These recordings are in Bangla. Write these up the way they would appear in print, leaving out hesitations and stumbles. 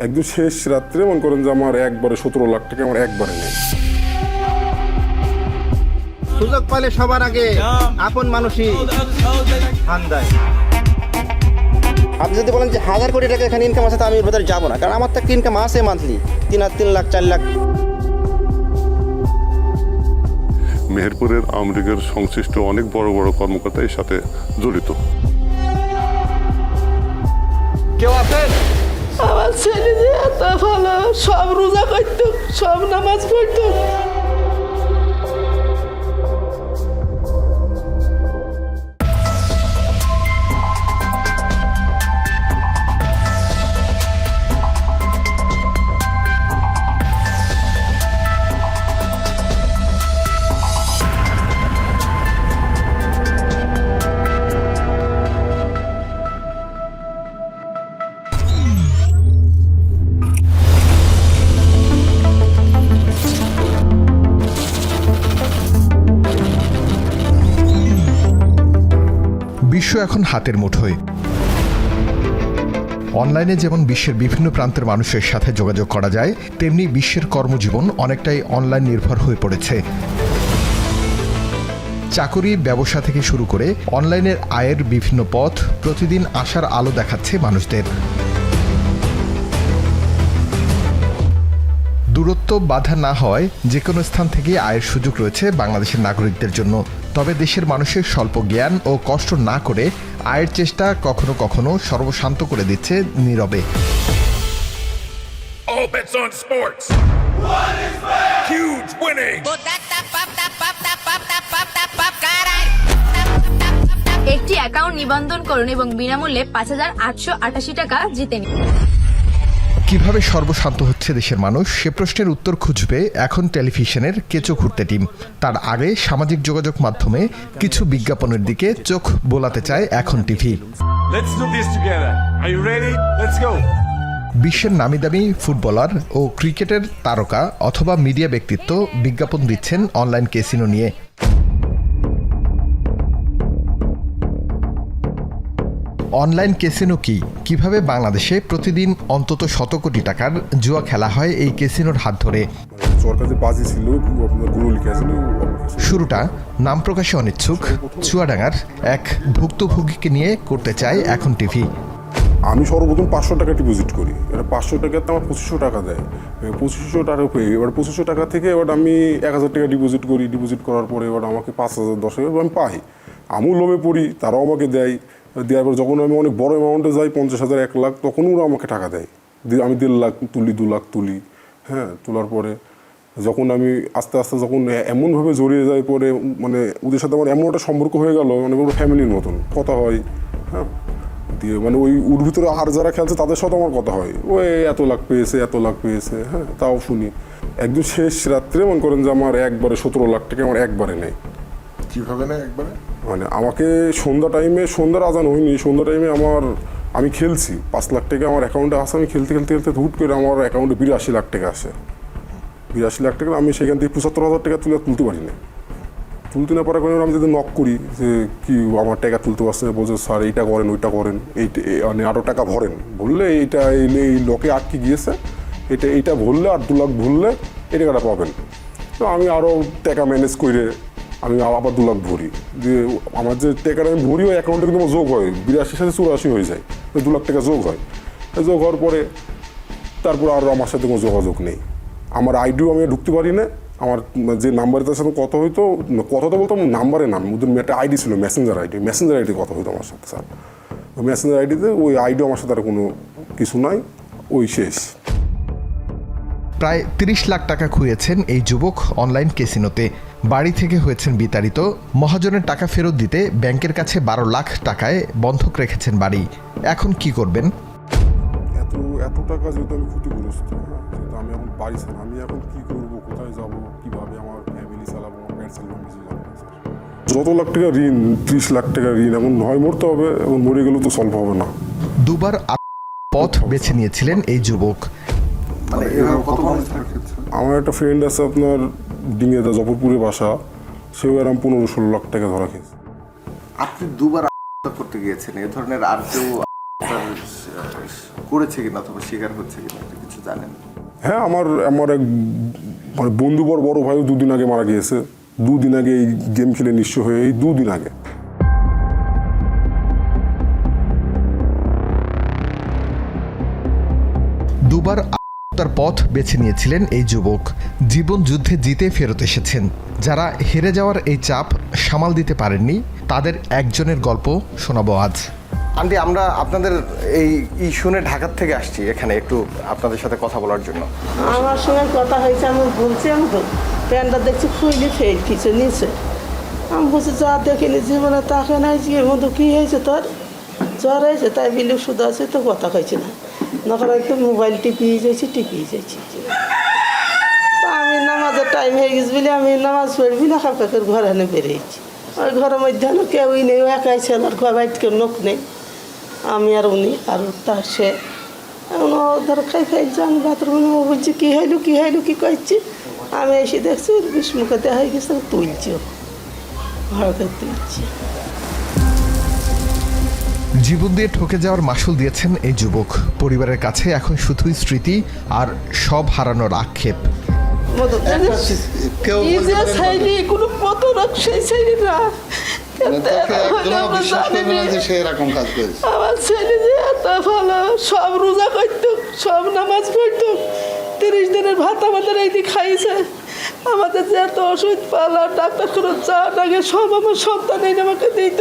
একদম শেষ রাত্রে মনে করেন যে আমার একবারে 17 লাখ টাকা আমার একবারে নেই। সুযোগ পাইলে সবার আগে আপন মানুষই হান দেয়। আপনি যদি বলেন যে 1000 কোটি টাকা এখানে ইনকাম আছে, তা আমি এর ভেতরে যাবো না, কারণ আমার তো একটা ইনকাম আছে মান্থলি 3 লাখ 4 লাখ। মেহেরপুরের আওয়ামী লীগের সংশ্লিষ্ট অনেক বড় বড় কর্মকর্তা এর সাথে জড়িত। কেউ আছেন? আমার ছেলে যে এত ভালো, সব রোজা করতো, সব নামাজ পড়তো। বিশ্ব এখন হাতের মুঠোয়। অনলাইনে যেমন বিশ্বের বিভিন্ন প্রান্তের মানুষের সাথে যোগাযোগ করা যায়, তেমনি বিশ্বের কর্মজীবন অনেকটাই অনলাইন নির্ভর হয়ে পড়েছে। চাকরি, ব্যবসা থেকে শুরু করে অনলাইনের আয়ের বিভিন্ন পথ প্রতিদিন আশার আলো দেখাচ্ছে মানুষদের। দূরত্ব বাধা না হওয়ায় যে কোনো স্থান থেকে আয়ের সুযোগ রয়েছে বাংলাদেশের নাগরিকদের জন্য। তবে দেশের মানুষের স্বল্প জ্ঞান ও কষ্ট না করে আয়ের চেষ্টা কখনো কখনো সর্বশান্ত করে দিচ্ছে নীরবে। All bets on sports. Huge winning. একটি অ্যাকাউন্ট নিবন্ধন করুন এবং বিনামূল্যে 5,888 টাকা জিতে নিন। কিভাবে সর্বশান্ত হচ্ছে দেশের মানুষ, সে প্রশ্নের উত্তর খুঁজবে এখন টেলিভিশনের কেঁচো খুঁড়তে টিম। তার আগে সামাজিক যোগাযোগ মাধ্যমে কিছু বিজ্ঞাপনের দিকে চোখ বোলাতে চায় এখন TV. Let's do this together. Are you ready? Let's go. বিশ্বের নামিদামি ফুটবলার ও ক্রিকেটের তারকা অথবা মিডিয়া ব্যক্তিত্ব বিজ্ঞাপন দিচ্ছেন অনলাইন ক্যাসিনো নিয়ে। অনলাইন ক্যাসিনো কি, কিভাবে বাংলাদেশে প্রতিদিন অন্তত 100 কোটি টাকার জুয়া খেলা হয় এই ক্যাসিনোর হাত ধরে? সরকারি বাজি ছিল আপনার গুরুলি ক্যাসিনো। শুরুটা নাম প্রকাশে অনিচ্ছুক চুয়াডাঙ্গার এক ভুক্তভোগীকে নিয়ে করতে চায় এখন টিভি। আমি সর্বপ্রথম 500 টাকা ডিপোজিট করি। এবার 500 টাকাতে আমার 2500 টাকা দেয়। 2500 টাকা পেয়ে এবার 2500 টাকা থেকে এবার আমি 1000 টাকা ডিপোজিট করি। ডিপোজিট করার পরে এবার আমাকে 5000 10,000 আমি পাই। আমিও লোভে পড়ি, তারাও আমাকে দেয়। দেওয়ার পর যখন আমি অনেক বড় অ্যামাউন্টে যাই 50,000 1 লাখ, তখন ওরা আমাকে টাকা দেয়। আমি 1.5 লাখ তুলি, 2 লাখ তুলি। হ্যাঁ, তোলার পরে যখন আমি আস্তে আস্তে যখন এমনভাবে জড়িয়ে যাই, পরে মানে ওদের সাথে আমার এমন একটা সম্পর্ক হয়ে গেল, মানে পুরো ফ্যামিলির মতন কথা হয়। হ্যাঁ, দিয়ে মানে ওর ভিতরে আর যারা খেলছে তাদের সাথে আমার কথা হয়, ওই এত লাখ পেয়েছে, এত লাখ পেয়েছে। হ্যাঁ, তাও শুনি। একদম শেষ রাত্রে মনে করেন যে আমার একবারে 17 লাখ টাকা আমার একবারে নেই। কিভাবে না একবারে? মানে আমাকে সন্ধ্যার আজান হয়নি, সন্ধ্যা টাইমে আমি খেলছি, 5 লাখ টাকা আমার অ্যাকাউন্টে আসে। আমি খেলতে হুট করে আমার অ্যাকাউন্টে 82 লাখ টাকা আসে। 82 লাখ টাকা আমি সেখান থেকে 75,000 টাকা তুলতে পারি না। তুলতে না পারার কারণে আমি যদি নক করি যে কি আমার টাকা তুলতে পারছে না, বলছে স্যার এইটা করেন, ওইটা করেন, মানে আরও টাকা ভরেন, বললে এই লকে আটকে গিয়েছে, এইটা ভরলে আর 2 লাখ ভরলে এই টাকাটা পাবেন। তো আমি আরও টাকা ম্যানেজ করে আমি আবার 2 লাখ ভরি। দিয়ে আমার যে টাকাটা আমি ভরি ওই অ্যাকাউন্টে কিন্তু আমার যোগ হয়, 82 সাথে 84 হয়ে যায়, ওই 2 লাখ টাকা যোগ হয়। যোগ হওয়ার পরে তারপর আর আমার সাথে কোনো যোগাযোগ নেই। আমার আইডিও আমি ঢুকতে পারি না। আমার যে নাম্বারে তার সাথে কথা হইতো, কথা তো বলতাম নাম্বারে নাম, ওদের একটা আইডি ছিল, মেসেঞ্জার আইডি কথা হইতো আমার সাথে। স্যার ওই মেসেঞ্জার আইডিতে ওই আইডিও আমার সাথে আর কোনো কিছু নাই, ওই শেষ। প্রায় 30 লাখ টাকা খুইয়েছেন এই যুবক অনলাইন ক্যাসিনোতে। বাড়ি থেকে হয়েছেন বিতাড়িত। মহাজনের টাকা ফেরত দিতে ব্যাংকের কাছে 12 লাখ টাকায় বন্ধক রেখেছেন বাড়ি। এখন কি করবেন? এত টাকা যেহেতু আমি ক্ষতিগ্রস্ত, যেহেতু আমি এখন বাড়ি ছাড়া, আমি এখন কি করবো, কোথায় যাব, কিভাবে আমার ফ্যামিলি চালাবো, আমার প্যান্ট চালাবো, কিছু জানি না স্যার। যত লাখ টাকা ঋণ, 30 লাখ টাকা ঋণ, এখন হয় মরতে হবে, এখন মরে গেলেও তো সলভ হবে না। দুবার পথ বেছে নিয়েছিলেন এই যুবক। আমার একটা ফ্রেন্ড আছে আপনার ডিঙিয়াদা, জফরপুরে বাসা, সেও এরকম 15-16 লাখ টাকা ধরা খেয়েছে। আপনি দুবার করতে গিয়েছেন, এ ধরনের আর কেউ সন্ত্রাস করেছে কিনা অথবা শিকার হচ্ছে কিনা এটা কিছু জানেন? হ্যাঁ, আমার এক মানে বন্ধু বড় ভাইও 2 দিন আগে মারা গিয়েছে। 2 দিন আগে এই গেম খেলে নিঃস্ব হয়ে, এই 2 দিন আগে। দুবার তার পথ বেছে নিয়েছিলেন এই যুবক। জীবন যুদ্ধে জিতে ফেরত এসেছেন। যারা হেরে যাওয়ার এই চাপ সামাল দিতে পারেননি, তাদের একজনের গল্প শোনাবো আজ। আন্টি, আমরা আপনাদের এই শুনে ঢাকার থেকে আসছি এখানে একটু আপনাদের সাথে কথা বলার জন্য। আমার সঙ্গে কথা হয়েছে, আমি বলছি আমি তো প্যান্টটা দেখছি খুইলে ফেল কিছু নিচে। আমি বলছি যা দেখিনি জীবনে তাকে নাই এর মধ্যে কী হয়েছে তোর, জ্বর হয়েছে তাই বিলে ওষুধ আছে তো কথা কইছি না, নখন একটু মোবাইল টিপিয়ে যাইছি তা আমি নামাজের টাইম হয়ে গেছি বলে আমি নামাজ পড়বি না কাপের ঘরে এনে বেরিয়েছি। ওই ঘরের মধ্যে কেউই নেই, একাই ছেলের ঘর বাইট কেউ লোক নেই, আমি আর উনি আর তার সে ধর খাই ফেলছে। আমি বাথরুমে বলছি কী হইলো কী করছি, আমি এসে দেখছি বিষ্ণুকে দেখা হয়ে গেছে, তুলছি ঘরকে তুলছি। জীবন দিয়ে ঠকে যাওয়ার মাসুল দিয়েছেন এই যুবক। পরিবারের কাছে এখন শুধুই স্মৃতি আর সব হারানোর আক্ষেপ। কোনো পত সেই ছেলে না, আমার ছেলে যে এত ভালো, সব রোজা করতো, সব নামাজ পড়তো, 30 দিনের ভাত আমাদের এই দিকে খাইছে। আমাদের যে এত ওষুধ পালা ডাক্তার করে চা ডাকে সব আমার সন্তান এই আমাকে দিত।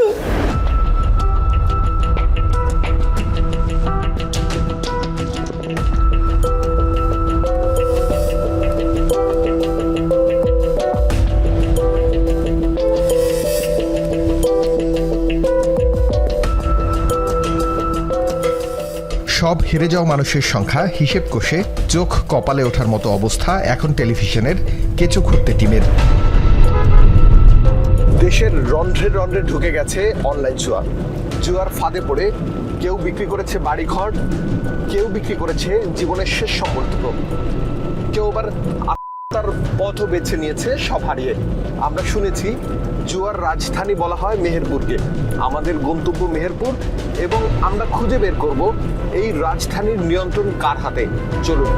সব হেরে যাওয়া মানুষের সংখ্যা হিসেব কষে চোখ কপালে ওঠার মতো অবস্থা এখন টেলিভিশনের কেঁচো খুঁড়তে টিমের। দেশের রন্ধ্রে রন্ধ্রে ঢুকে গেছে অনলাইন জুয়ার ফাঁদে পড়ে কেউ বিক্রি করেছে বাড়িঘর, কেউ বিক্রি করেছে জীবনের শেষ সম্বলটুকু, কেউ আবার আত্মার পথও বেছে নিয়েছে সব হারিয়ে। আমরা শুনেছি জুয়ার রাজধানী বলা হয় মেহেরপুরকে। আমাদের গন্তব্য মেহেরপুর এবং আমরা খুঁজে বের করব এই রাজধানীর নিয়ন্ত্রণ কার হাতে। চলুন।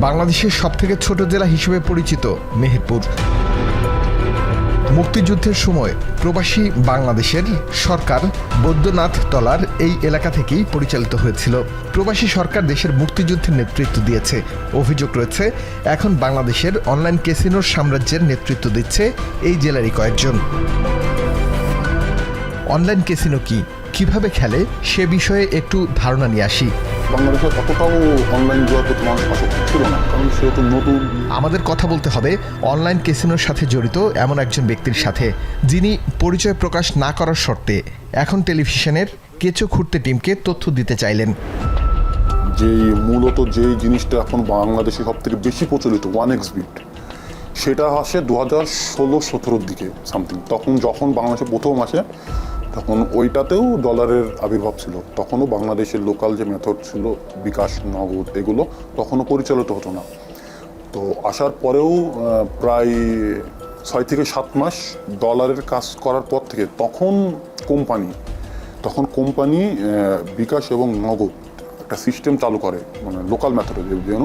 বাংলাদেশের সবথেকে ছোট জেলা হিসেবে পরিচিত মেহেরপুর। মুক্তিযুদ্ধের সময় প্রবাসী বাংলাদেশের সরকার বৈদ্যনাথ তলার এই এলাকা থেকেই পরিচালিত হয়েছিল। প্রবাসী সরকার দেশের মুক্তিযুদ্ধের নেতৃত্ব দিয়েছে। অভিযোগ রয়েছে এখন বাংলাদেশের অনলাইন ক্যাসিনোর সাম্রাজ্যের নেতৃত্ব দিচ্ছে এই জেলারই কয়েকজন। অনলাইন ক্যাসিনো কি, কিভাবে খেলে, সে বিষয়ে একটু ধারণা নিয়ে আসি। বাংলাদেশে অতটাও অনলাইন জুয়ার প্রতি মানুষ আসক্ত ছিল না, কারণ সেহেতু নতুন। আমাদের কথা বলতে হবে অনলাইন ক্যাসিনোর সাথে জড়িত এমন একজন ব্যক্তির সাথে, যিনি পরিচয় প্রকাশ না করার শর্তে এখন টেলিভিশনের কেঁচো খুঁড়তে টিমকে তথ্য দিতে চাইলেন। মূলত যেই জিনিসটা এখন বাংলাদেশে সব থেকে বেশি প্রচলিত 1xBet, সেটা আসে 2016-17 দিকে সামথিং। যখন বাংলাদেশে প্রথম আসে তখন ওইটাতেও ডলারের আবির্ভাব ছিল। তখনও বাংলাদেশের লোকাল যে মেথড ছিল বিকাশ, নগদ, এগুলো তখনও পরিচালিত হতো না। তো আসার পরেও প্রায় 6 থেকে 7 মাস ডলারের কাজ করার পর থেকে তখন কোম্পানি বিকাশ এবং নগদ একটা সিস্টেম চালু করে, মানে লোকাল মেথডে, যেন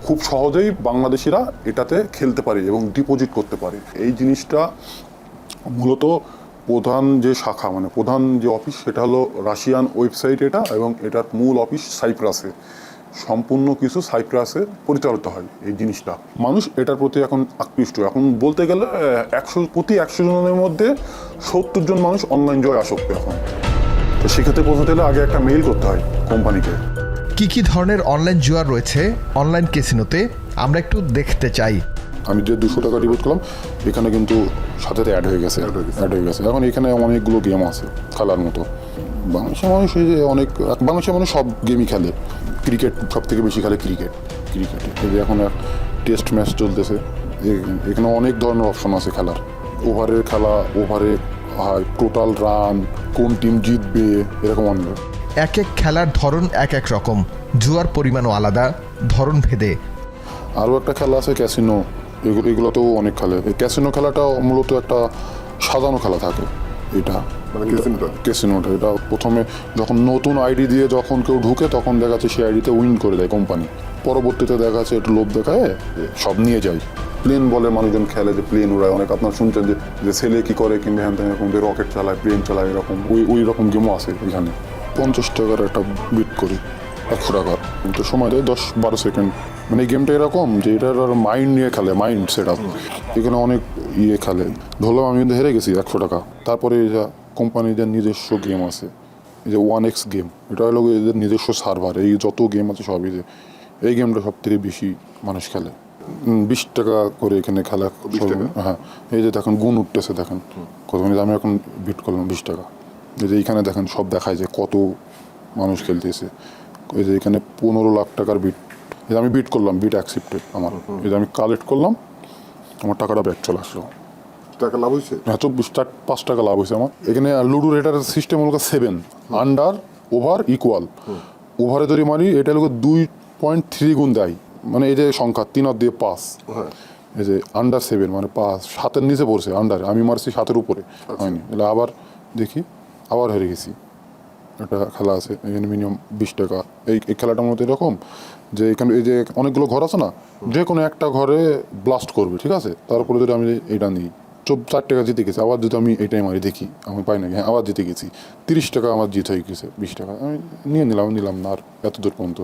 খুব সহজেই বাংলাদেশিরা এটাতে খেলতে পারে এবং ডিপোজিট করতে পারে। এই জিনিসটা মূলত প্রধান যে শাখা, মানে প্রধান যে অফিস, সেটা হলো রাশিয়ান ওয়েবসাইট এটা, এবং এটার মূল অফিস সাইপ্রাসে। সম্পূর্ণ কিছু সাইপ্রাসে পরিচালিত হয় এই জিনিসটা। মানুষ এটার প্রতি এখন আকৃষ্ট। এখন বলতে গেলে 100 জনের মধ্যে 70 জন মানুষ অনলাইন জয় আসক্ত এখন। তো সেক্ষেত্রে পৌঁছাতে হলে আগে একটা মেইল করতে হয় কোম্পানিকে। কি ধরনের অনলাইন জুয়া রয়েছে অনলাইন ক্যাসিনোতে আমরা একটু দেখতে চাই। আমি যে 200 টাকা ডিপোজিট করলাম, এখানে কিন্তু সাথে অ্যাড হয়ে গেছে। এখন এখানে অনেকগুলো গেম আছে খেলার মতো। বাংলাদেশের মানুষ সব গেমই খেলে। ক্রিকেট সব থেকে বেশি খেলে, ক্রিকেট। এখন টেস্ট ম্যাচ চলতেছে, এখানে অনেক ধরনের অপশন আছে খেলার। ওভারের খেলা, ওভারে হয় টোটাল রান, কোন টিম জিতবে, এরকম অনেক। এক এক খেলার ধরন এক এক রকম, জুয়ার পরিমাণও আলাদা ধরন ভেদে। আরও একটা খেলা আছে ক্যাসিনো, এগুলোতেও অনেক খেলে। এই ক্যাসিনো খেলাটা মূলত একটা সাজানো খেলা থাকে। এটা ক্যাসিনোটা এটা প্রথমে যখন নতুন আইডি দিয়ে যখন কেউ ঢুকে তখন দেখা যাচ্ছে সেই আইডিতে উইন করে দেয় কোম্পানি, পরবর্তীতে দেখা যাচ্ছে একটু লোভ দেখায় সব নিয়ে যায়। প্লেন বলে মানুষজন খেলে, যে প্লেন উড়ায়, অনেক আপনার শুনছেন যে ছেলে কি করে কিংবা হ্যান এরকম যে রকেট চালায়, প্লেন চালায়, এরকম ওই রকম গেমও আছে এখানে। 50 টাকার একটা বিট করি, 100 টাকার, কিন্তু সময় দেয় 10-12 সেকেন্ড। মানে এই গেমটা এরকম যে এটার মাইন্ড নিয়ে খেলে, মাইন্ড সেট আপ। এখানে অনেক খেলে। ধরলাম আমি কিন্তু হেরে গেছি 100 টাকা, তারপরে কোম্পানিদের নিজস্ব গেম আছে, এই যে 1x গেম, এটা হলো এদের নিজস্ব সার্ভার। এই যত গেম আছে সবই, যে এই গেমটা সব থেকে বেশি মানুষ খেলে। 20 টাকা করে এখানে খেলা। হ্যাঁ, এই যে দেখেন গুণ উঠতেছে, দেখেন কত মিনিট। আমি এখন বিট করলাম 20 টাকা। এই যে এইখানে দেখেন সব দেখায় যে কত মানুষ খেলতেছে। এই যে এখানে 15 লাখ টাকার বিট, এই যে আমি বিট করলাম, বিট অ্যাকসেপ্টেড আমার। এই যে আমি কালেক্ট করলাম, আমার টাকাটা ব্যাক চলে আসলো। টাকা লাভ হয়েছে? হ্যাঁ, 24-5 টাকা লাভ হয়েছে আমার। এখানে লুডোর এটার সিস্টেম হলো 7 আন্ডার ওভার ইকুয়াল। ওভারে যদি মারি এটা হলো 2.3 গুণ দেয়, মানে এই যে সংখ্যা 3 আর দিয়ে 5, এই যে আন্ডার 7 মানে 5, 7-এর নিচে পড়ছে আন্ডার, আমি মারছি 7-এর উপরে, হয়নি। এলে আবার দেখি, আবার হেরে গেছি। একটা খেলা আছে এখানে মিনিমাম 20 টাকা। এই খেলাটার মধ্যে এরকম যে এখানে এই যে অনেকগুলো ঘর আছে না, যে কোনো একটা ঘরে ব্লাস্ট করবে, ঠিক আছে। তারপরে যদি আমি এইটা নিই, 4 টাকা জিতে গেছি, আবার যদি আমি এইটাই মারি, দেখি আমি পাই নাকি, হ্যাঁ আবার জিতে গেছি, 30 টাকা আমার জিত হয়ে গেছে। 20 টাকা আমি নিলাম না আর এত দূর পর্যন্ত।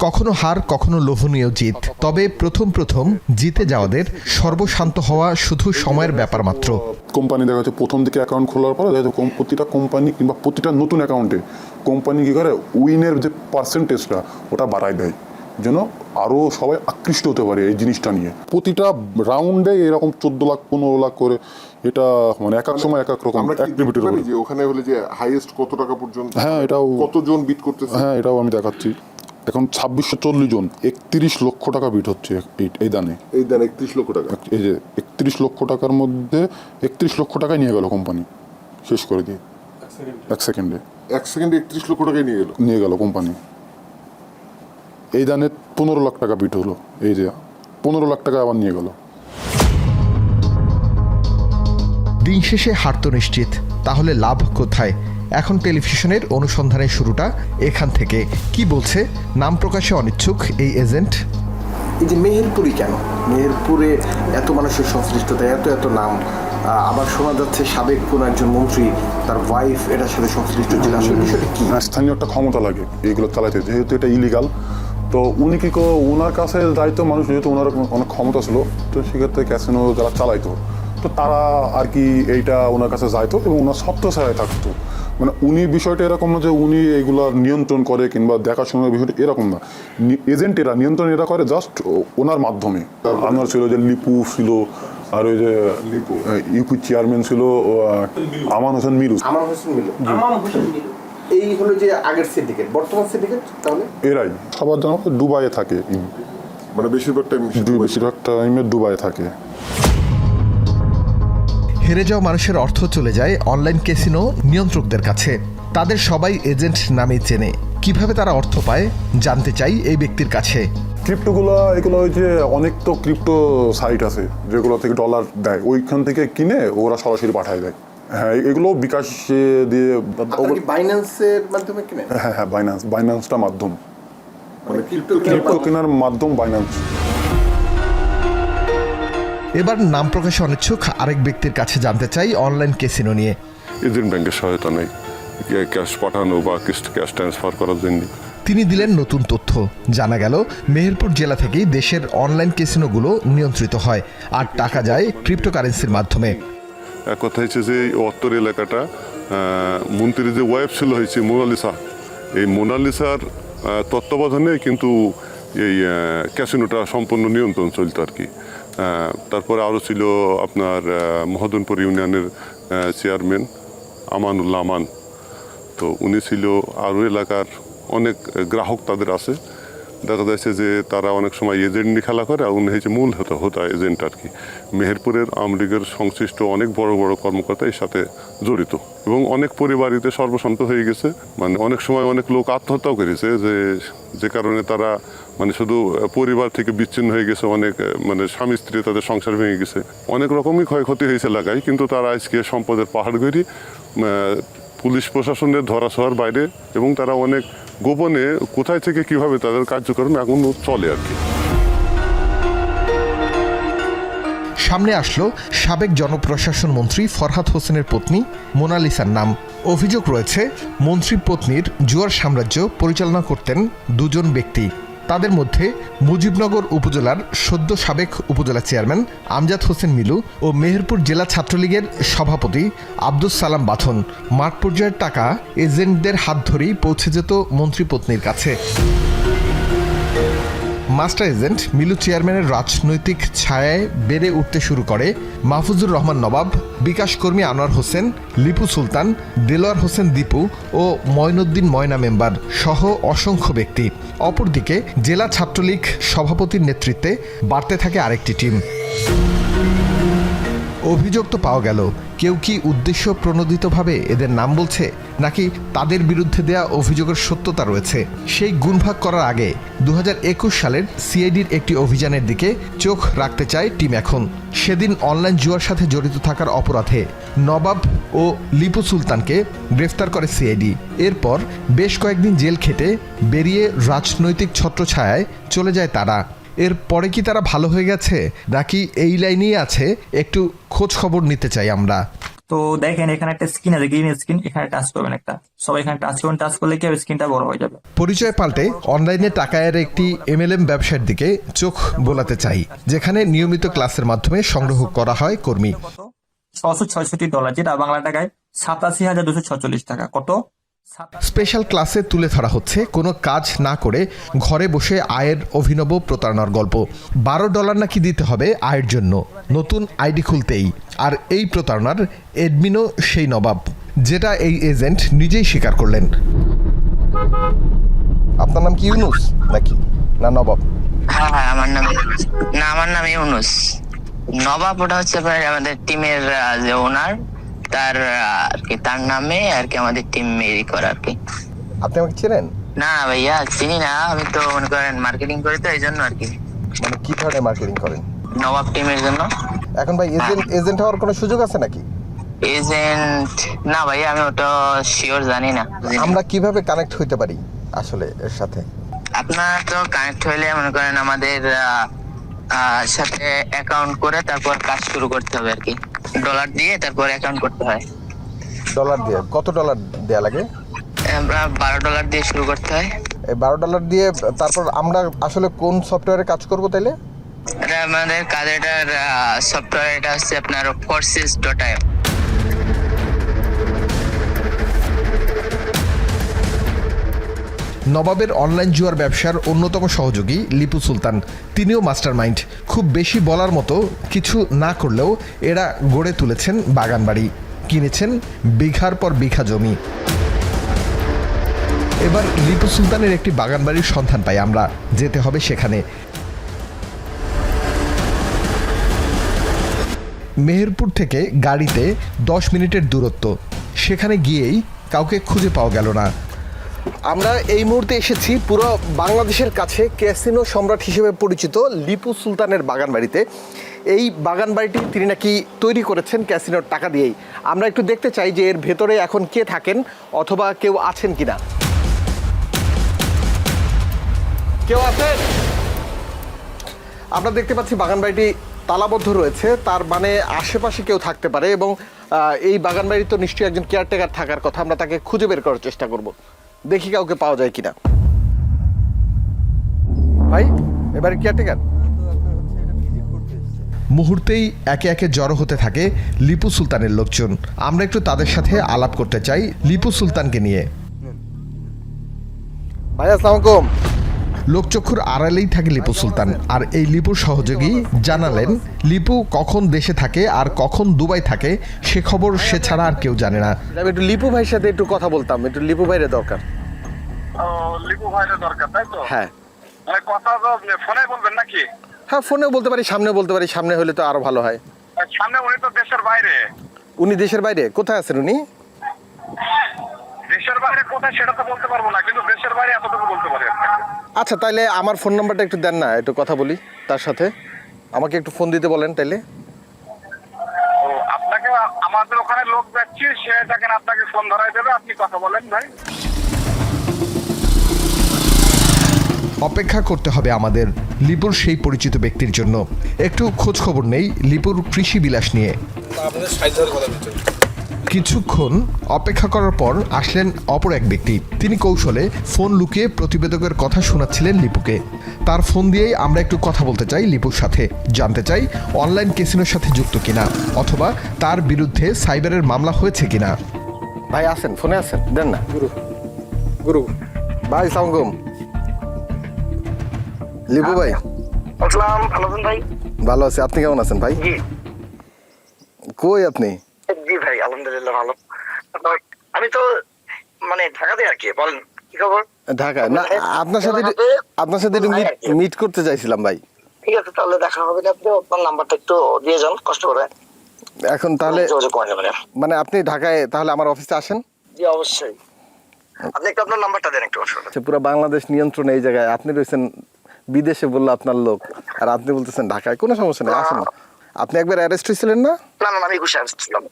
কখনো হার, কখনো লোভনীয় জিত। তবে প্রথম জিতে যাওয়াদের সর্বশান্ত হওয়া শুধু সময়ের ব্যাপার মাত্র। কোম্পানি দেখা যাচ্ছে প্রথম দিকে অ্যাকাউন্ট খোলার পরে দেখা যাচ্ছে প্রতিটা কোম্পানি কিংবা প্রতিটা নতুন অ্যাকাউন্টে কোম্পানি কী করে, উইনের যে পার্সেন্টেজটা ওটা বাড়ায় দেয়, যেন আরও সবাই আকৃষ্ট হতে পারে এই জিনিসটা নিয়ে। প্রতিটা রাউন্ডে এরকম 14 লাখ 15 লাখ করে, এটা মানে এক এক সময় এক এক রকম অ্যাক্টিভিটির উপরে। যে ওখানে হলে যে হাইয়েস্ট কত টাকা পর্যন্ত, হ্যাঁ এটাও কতজন বিট করতেছে, হ্যাঁ এটাও আমি দেখাচ্ছি। এখন 2640 জন, 31 লক্ষ টাকা বিট হচ্ছে এই দানে। 31 লক্ষ টাকা। এই যে 31 লক্ষ টাকার মধ্যে 31 লক্ষ টাকায় নিয়ে গেল কোম্পানি, শেষ করে দিয়ে 1 সেকেন্ডে। 1 সেকেন্ডে 31 লক্ষ টাকায় নিয়ে গেল কোম্পানি। এই দানে 15 লাখ টাকা বিট হলো, এই যে 15 লাখ টাকা আবার নিয়ে গেল। দিন শেষে হার তো নিশ্চিত, তাহলে লাভ কোথায়? এখন টেলিভিশনের অনুসন্ধানের শুরুটা এখান থেকে। কি বলছে নাম প্রকাশে অনিচ্ছুক এই এজেন্ট? এই যে মেহেরপুরই কেন, মেহেরপুরে এত মানুষের সংশ্লিষ্টতা, এত নাম, আবার শোনা যাচ্ছে সাবেক কোনো একজন মন্ত্রী, তার ওয়াইফ এটার সাথে সংশ্লিষ্ট ছিল। আসলে বিষয়টা কি? স্থানীয় একটা ক্ষমতা লাগে এইগুলো চালাইতে, যেহেতু এটা ইলিগাল। তো উনি কি ওনার কাছে যাইতো মানুষ, যেহেতু ওনার অনেক ক্ষমতা ছিল, তো সেক্ষেত্রে ক্যাসিনো যারা চালাইতো, তো তারা আর কি এইটা ওনার কাছে যাইতো এবং ওনার সত্য ছাড়াই থাকতো। মানে উনি বিষয়টা এরকম না যে উনি এইগুলা নিয়ন্ত্রণ করে কিংবা দেখাশোনার বিষয়টা এরকম না। এজেন্টেরা নিয়ন্ত্রণ এরা করে জাস্ট ওনার মাধ্যমে। আমার ছিল যে লিপু ছিল, আর ওই যে ইউপি চেয়ারম্যান ছিল আমান হোসেন মিলু। এই হলো যে আগের সিন্ডিকেট, বর্তমান সিন্ডিকেট তাহলে এরাই সবার জানা দুবাইয়ে থাকে, মানে বেশিরভাগ টাইমে দুবাইয়ে থাকে। হেরে যাওয়া মানুষের অর্থ চলে যায় অনলাইন ক্যাসিনো নিয়ন্ত্রকদের কাছে। তাদের সবাই এজেন্ট নামে চেনে। কিভাবে তারা অর্থ পায় জানতে চাই এই ব্যক্তির কাছে। ক্রিপ্টোগুলো এগুলো ওই যে অনেক তো ক্রিপ্টো সাইট আছে যেগুলো থেকে ডলার দেয়, ওইখান থেকে কিনে ওরা সরাসরি পাঠায় দেয়। হ্যাঁ, এগুলো বিকাশ দিয়ে, বাইন্যান্সের মাধ্যমে কিনে। হ্যাঁ বাইন্যান্সটা মাধ্যম, মানে ক্রিপ্টো কেনার মাধ্যম বাইন্যান্স। এবার নাম প্রকাশে অনিচ্ছুক আরেক ব্যক্তির কাছে জানতে চাই অনলাইন ক্যাসিনো নিয়ে। এজেন্ট ব্যাংকের সহায়তা নেই ক্যাশ পাঠানো বা ক্যাশ ট্রান্সফার করার জন্য। তিনি দিলেন নতুন তথ্য। জানা গেল মেহেরপুর জেলা থেকেই দেশের অনলাইন ক্যাসিনোগুলো নিয়ন্ত্রিত হয়, আর টাকা যায় ক্রিপ্টোকারেন্সির মাধ্যমে। এক কথা হচ্ছে যে অত্তর এলাকাটা মন্ত্রীর যে ওয়াইফ ছিল হয়েছে মোনালিসা, এই মোনালিসার তত্ত্বাবধানে কিন্তু এই ক্যাসিনোটা সম্পূর্ণ নিয়ন্ত্রণ চলত আর কি। তারপরে আরও ছিল আপনার মহাদনপুর ইউনিয়নের চেয়ারম্যান আমানুল্লাহ আমান, তো উনি ছিল। আরও এলাকার অনেক গ্রাহক তাদের আছে, দেখা যাচ্ছে যে তারা অনেক সময় এজেন্ট নিয়ে খেলা করে, আর উনি হচ্ছে মূল হোতা এজেন্ট আর কি। মেহেরপুরের আওয়ামী লীগের সংশ্লিষ্ট অনেক বড় বড় কর্মকর্তা এর সাথে জড়িত, এবং অনেক পরিবারিতে সর্বশান্ত হয়ে গেছে। মানে অনেক সময় অনেক লোক আত্মহত্যাও করেছে, যে কারণে তারা মানে শুধু পরিবার থেকে বিচ্ছিন্ন হয়ে গেছে, অনেক মানে স্বামী স্ত্রী তাদের সংসার ভেঙে গেছে, অনেক রকমই ক্ষয়ক্ষতি হয়েছে এলাকায়। কিন্তু তারা আজকে সম্পদের পাহাড় গড়ি পুলিশ প্রশাসনের ধরাছোঁয়ার বাইরে, এবং তারা অনেক গোপনে কোথায় থেকে কিভাবে তাদের কার্যক্রম এখন চলে আর কি। সামনে আসলো সাবেক জনপ্রশাসন মন্ত্রী ফরহাদ হোসেনের পত্নী মোনালিসার নাম। অভিযোগ রয়েছে মন্ত্রীর পত্নীর জুয়ার সাম্রাজ্য পরিচালনা করতেন দুজন ব্যক্তি। তাদের মধ্যে মুজিবনগর উপজেলার সদ্য সাবেক উপজেলা চেয়ারম্যান আমজাদ হোসেন মিলু ও মেহেরপুর জেলা ছাত্রলীগের সভাপতি আব্দুস সালাম বাথন। মাঠ পর্যায়ের টাকা এজেন্টদের হাত ধরেই পৌঁছে যেত মন্ত্রী পত্নীর কাছে। মাস্টার এজেন্ট মিলু চেয়ারম্যানের রাজনৈতিক ছায়ায় বেড়ে উঠতে শুরু করে মাহফুজুর রহমান নবাব, বিকাশ কর্মী আনোয়ার হোসেন, লিপু সুলতান, দেলোয়ার হোসেন দীপু ও ময়নুদ্দিন ময়না মেম্বার সহ অসংখ্য ব্যক্তি। অপরদিকে জেলা ছাত্রলীগ সভাপতির নেতৃত্বে বাড়তে থাকে আরেকটি টিম। অভিযোগ তো পাওয়া গেল, কেউ কি উদ্দেশ্য প্রণোদিতভাবে এদের নাম বলছে, নাকি তাদের বিরুদ্ধে দেয়া অভিযোগের সত্যতা রয়েছে? সেই গুণভাগ করার আগে 2021 সালের সিআইডির একটি অভিযানের দিকে চোখ রাখতে চায় টিম এখন। সেদিন অনলাইন জুয়ার সাথে জড়িত থাকার অপরাধে নবাব ও লিপু সুলতানকে গ্রেফতার করে সিআইডি। এরপর বেশ কয়েকদিন জেল খেটে বেরিয়ে রাজনৈতিক ছত্রছায়ায় চলে যায় তারা। এর পরে কি তারা ভালো হয়ে গেছে, নাকি এই লাইনেই আছে? একটু খোঁজ খবর নিতে চাই আমরা। তো দেখেন এখানে একটা স্ক্রিন আছে, গ্রিন স্ক্রিন, এখানে টাচ করবেন একটা, সবাই এখানে টাচ করবেন, টাচ করলে কি স্ক্রিনটা বড় হয়ে যাবে। পরিচয় পাল্টে অনলাইনে টাকা এর একটি MLM ব্যবসার দিকে চোখ বোলাতে চাই, যেখানে নিয়মিত ক্লাসের মাধ্যমে সংগ্রহ করা হয় কর্মী। $666, যেটা বাংলা টাকায় 87,246 টাকা। কত? স্পেশাল ক্লাসে তুলে ধরা হচ্ছে কোনো কাজ না করে ঘরে বসে আয়ের অভিনব প্রতারণার গল্প। $12 নাকি দিতে হবে আয়ের জন্য নতুন আইডি খুলতেই। আর এই প্রতারণার এডমিনও সেই নবাব, যেটা এই এজেন্ট নিজেই স্বীকার করলেন। আপনার নাম কি ইউনুস নাকি না নবাব? হ্যাঁ, আমার নাম ইউনুস। নবাব ওটা হচ্ছে আমাদের টিমের যে ওনার, তার আর কি, তার নামে আর কি আমাদের টিম মেরি করে আর কি। আপনি আমাকে চেনেন? না ভাইয়া, চিনি না, আমি তো মনে করেন মার্কেটিং করি, তো এই জন্য আর কি। মানে কি ধরনের মার্কেটিং করেন? নবাব টিমের জন্য। এখন ভাই এজেন্ট হওয়ার কোনো সুযোগ আছে নাকি? এজেন্ট না ভাইয়া, আমি ওটা শিওর জানি না। আমরা কিভাবে কানেক্ট হইতে পারি আসলে এর সাথে? আপনারা তো কানেক্ট হইলে মনে করেন আমাদের সাথে অ্যাকাউন্ট করে তারপর কাজ শুরু করতে হবে আর কি। ডলার দিয়ে তারপর অ্যাকাউন্ট করতে হয়। ডলার দিয়ে? কত ডলার দেয়া লাগে? আমরা $12 দিয়ে শুরু করতে হয়। এই $12 দিয়ে তারপর আমরা আসলে কোন সফটওয়্যারে কাজ করব তাইলে? এটা আমাদের কাজের সফটওয়্যার, এটা হচ্ছে আপনার forces.io। নবাবের অনলাইন জুয়ার ব্যবসার অন্যতম সহযোগী লিপু সুলতান, তিনিও মাস্টারমাইন্ড। খুব বেশি বলার মতো কিছু না করলেও এরা গড়ে তুলেছেন বাগানবাড়ি, কিনেছেন বিঘার পর বিঘা জমি। এবার লিপু সুলতানের একটি বাগানবাড়ির সন্ধান পাই আমরা, যেতে হবে সেখানে। মেহেরপুর থেকে গাড়িতে 10 মিনিটের দূরত্ব। সেখানে গিয়েই কাউকে খুঁজে পাওয়া গেল না। আমরা এই মুহূর্তে এসেছি পুরো বাংলাদেশের কাছে ক্যাসিনো সম্রাট হিসেবে পরিচিত লিপু সুলতানের বাগানবাড়িতে। এই বাগানবাড়িটি তিনি নাকি তৈরি করেছেন ক্যাসিনোর টাকা দিয়েই। আমরা একটু দেখতে চাই যে এর ভেতরে এখন কে থাকেন, অথবা কেউ আছেন কিনা। কেউ আছেন? আমরা দেখতে পাচ্ছি বাগানবাড়িটি তালাবদ্ধ রয়েছে, তার মানে আশেপাশে কেউ থাকতে পারে, এবং এই বাগানবাড়ি তো নিশ্চয়ই একজন কেয়ারটেকার থাকার কথা। আমরা তাকে খুঁজে বের করার চেষ্টা করব, দেখি কাউকে পাওয়া যায় কিনা। ভাই, এবারে কেয়ারটেকার? মুহূর্তেই একে একে জড়ো হতে থাকে লিপু সুলতানের লোকজন। আমরা একটু তাদের সাথে আলাপ করতে চাই লিপু সুলতানকে নিয়ে। ভাই আসসালামু আলাইকুম। লোকচক্ষুর আড়ালেই থাকে লিপু সুলতান, আর এই লিপুর সহযোগী জানালেন লিপু কখন দেশে থাকে আর কখন দুবাই থাকে সে খবর সে ছাড়া আর কেউ জানে না। আমি একটু লিপু ভাইয়ের সাথে একটু কথা বলতাম, একটু লিপু ভাইয়ের দরকার। লিপু ভাইয়ের দরকার, তাই তো? হ্যাঁ। কথা তো ফোনে বলবেন নাকি? হ্যাঁ ফোনেও বলতে পারি, সামনেও বলতে পারি। সামনে হলে তো আরো ভালো হয়। সামনে উনি তো দেশের বাইরে। উনি দেশের বাইরে? কোথায় আছেন উনি? দেশের বাইরে কোথায় সেটা তো বলতে পারবো না, কিন্তু দেশের বাইরে এতটুকু বলতে পারি। আচ্ছা তাইলে আমার ফোন নাম্বারটা একটু দেন না, একটু কথা বলি তার সাথে। আমাকে একটু ফোন দিতে বলেন তাইলে। ও আপনাকে আমাদের ওখানে লোক যাচ্ছি, সে দেখেন আপনাকে ফোন ধরাই দেবে, আপনি কথা বলেন ভাই। অপেক্ষা করতে হবে আমাদের লিপুর সেই পরিচিত ব্যক্তির জন্য। একটু খোঁজ খবর নেই লিপুর কৃষি বিলাস নিয়ে। কিছুক্ষণ অপেক্ষা করার পর আসলেন অপর এক ব্যক্তি। তিনি কৌশলে ফোন লুকিয়ে প্রতিবেদকের কথা শোনাচ্ছিলেন লিপুকে। তার ফোন দিয়েই আমরা একটু কথা বলতে চাই লিপুর সাথে, জানতে চাই অনলাইন ক্যাসিনোর সাথে যুক্ত কিনা, অথবা তার বিরুদ্ধে সাইবারের মামলা হয়েছে কিনা। ভাই আছেন, ফোনে আছেন, দেন না। গুরু ভাই সালাম। লিপু ভাই আসসালাম, ভালো আছেন ভাই? ভালো আছে, আপনি কেমন আছেন ভাই? জি কই আপনি? জি ভাই, আলহামদুলিল্লাহ ভালো। আমি তো মানে ঢাকাতে আর কি, বলেন কি খবর? ঢাকা না, আপনার সাথে একটু মিট করতে চাইছিলাম ভাই। ঠিক আছে, তাহলে দেখা হবে। আপনি আপনার নাম্বারটা একটু দিয়ে যান কষ্ট করে। এখন তাহলে যোগাযোগ করে নেবেন। মানে আপনি ঢাকায় তাহলে আমার অফিসে আসেন। জি অবশ্যই, আপনি একটু আপনার নাম্বারটা দেন একটু কষ্ট করে। আচ্ছা, পুরো বাংলাদেশ নিয়ন্ত্রণে এই জায়গায়। আপনি রয়েছেন বিদেশে, বললো আপনার লোক, আর আপনি বলতেছেন ঢাকায়। কোনো সমস্যা নেই, আসেন। আপনি একবার অ্যারেস্ট হয়েছিলেন না? না না, আমি 21 আসতে ছিলাম।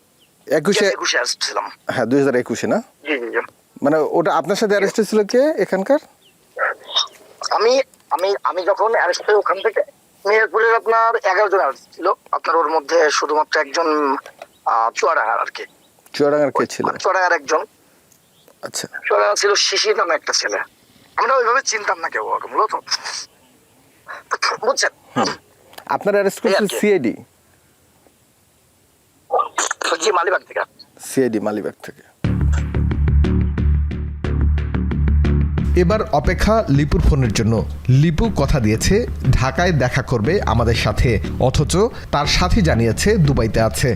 21 আসতে ছিলাম। হ্যাঁ 2021 না? জি জি জি। মানে ওটা আপনার সাথে অ্যারেস্ট হয়েছিল কে এখানকার? আমি আমি আমি যখন অ্যারেস্ট হই ওখান থেকে মেহেরপুরের আপনার 11 জন অ্যারেস্ট ছিল। আপনার ওর মধ্যে শুধুমাত্র একজন চুয়াডাঙ্গার আর কি। চুয়াডাঙ্গার কে ছিল? চুয়াডাঙ্গার একজন। আচ্ছা, চুয়াডাঙ্গা ছিল শিশির নামে একটা ছেলে। আমরা ওইভাবে চিনতাম না কেউ ওকে মূলত, বুঝছেন? আপনার অ্যারেস্ট করেছিল সিআইডি? জি, মালিবাগ থেকে। সিআইডি মালিবাগ থেকে। এবার অপেক্ষা লিপুর ফোনের জন্য। লিপু কথা দিয়েছে ঢাকায় দেখা করবে আমাদের সাথে, অথচ তার সাথে জানিয়েছে দুবাইতে আছে।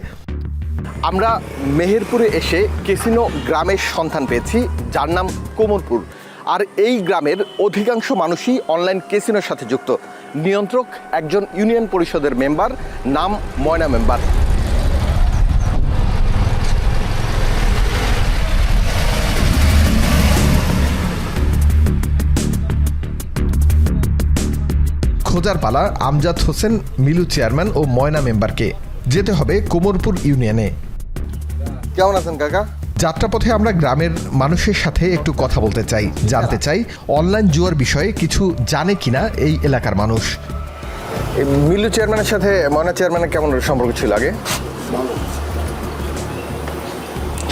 আমরা মেহেরপুরে এসে ক্যাসিনো গ্রামের সন্ধান পেয়েছি, যার নাম কোমরপুর। আর এই গ্রামের অধিকাংশ মানুষই অনলাইন ক্যাসিনোর সাথে যুক্ত। নিয়ন্ত্রক একজন ইউনিয়ন পরিষদের মেম্বার, নাম ময়না মেম্বার। খোঁজার পালা আমজাদ হোসেন মিলু চেয়ারম্যান ও ময়না মেম্বারকে। যেতে হবে কোমরপুর ইউনিয়নে। কেমন আছেন কাকা? যাত্রাপথে আমরা গ্রামের মানুষের সাথে একটু কথা বলতে চাই, জানতে চাই অনলাইন জুয়ার বিষয়ে কিছু জানে কিনা এই এলাকার মানুষ। মিলু চেয়ারম্যানের সাথে ময়না চেয়ারম্যানের কেমন সম্পর্ক ছিল আগে?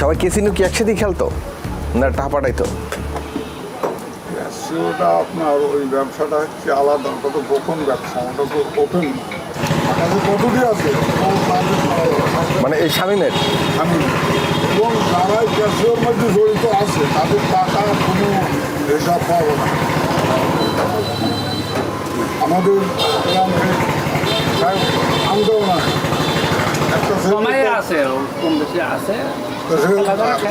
সবাই ক্যাসিনো কি একসাথে খেলতো না টাকা পাঠাইতো? ওটা আপনার ওই ব্যবসাটা হচ্ছে আলাদা, ওটা তো গোপন ব্যবসা, ওটা তো ওপেন কতটি আছে মানে এই শামীমের এবং যারাই ক্যাসিওর মধ্যে জড়িত আছে তাদের টাকা কোনো হিসাব পাবো না। আমাদের আনতেও না একটা আছে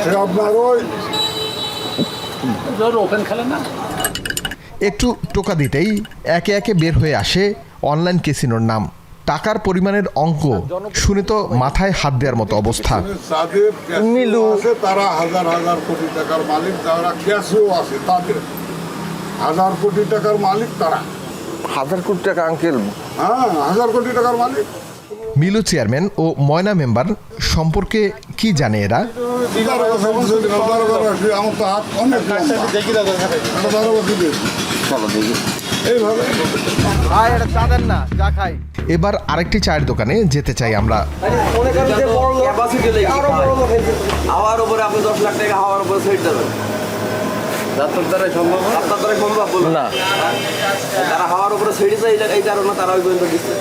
সে আপনার ওই ওপেন খেলে না। একটু টোকা দিতেই একে একে বের হয়ে আসে অনলাইন ক্যাসিনোর নাম। টাকার পরিমাণের অঙ্ক শুনে তো মাথায় হাত দেওয়ার মতো অবস্থা। মিলু আছে তারা হাজার হাজার কোটি টাকার মালিক, যারা ক্যাশও আছে তাদের হাজার কোটি টাকার মালিক তারা। হাজার কোটি টাকা আঙ্কেল? হ্যাঁ, হাজার কোটি টাকার মালিক। মিলু চেয়ারম্যান ও ময়না মেম্বার সম্পর্কে কি জানে এরা? আমার তো হাত অনেক এইভাবে এবার আরেকটি চায়ের দোকানে যেতে চাই আমরা। হাওয়ার উপরে আপনি 10 লাখ টাকা হাওয়ার উপরে সেট দেবেন, আপনার দ্বারাই সম্ভব না। তারা হাওয়ার উপরে ছেড়েছে এই কারণে তারা ওই পর্যন্ত দিচ্ছে।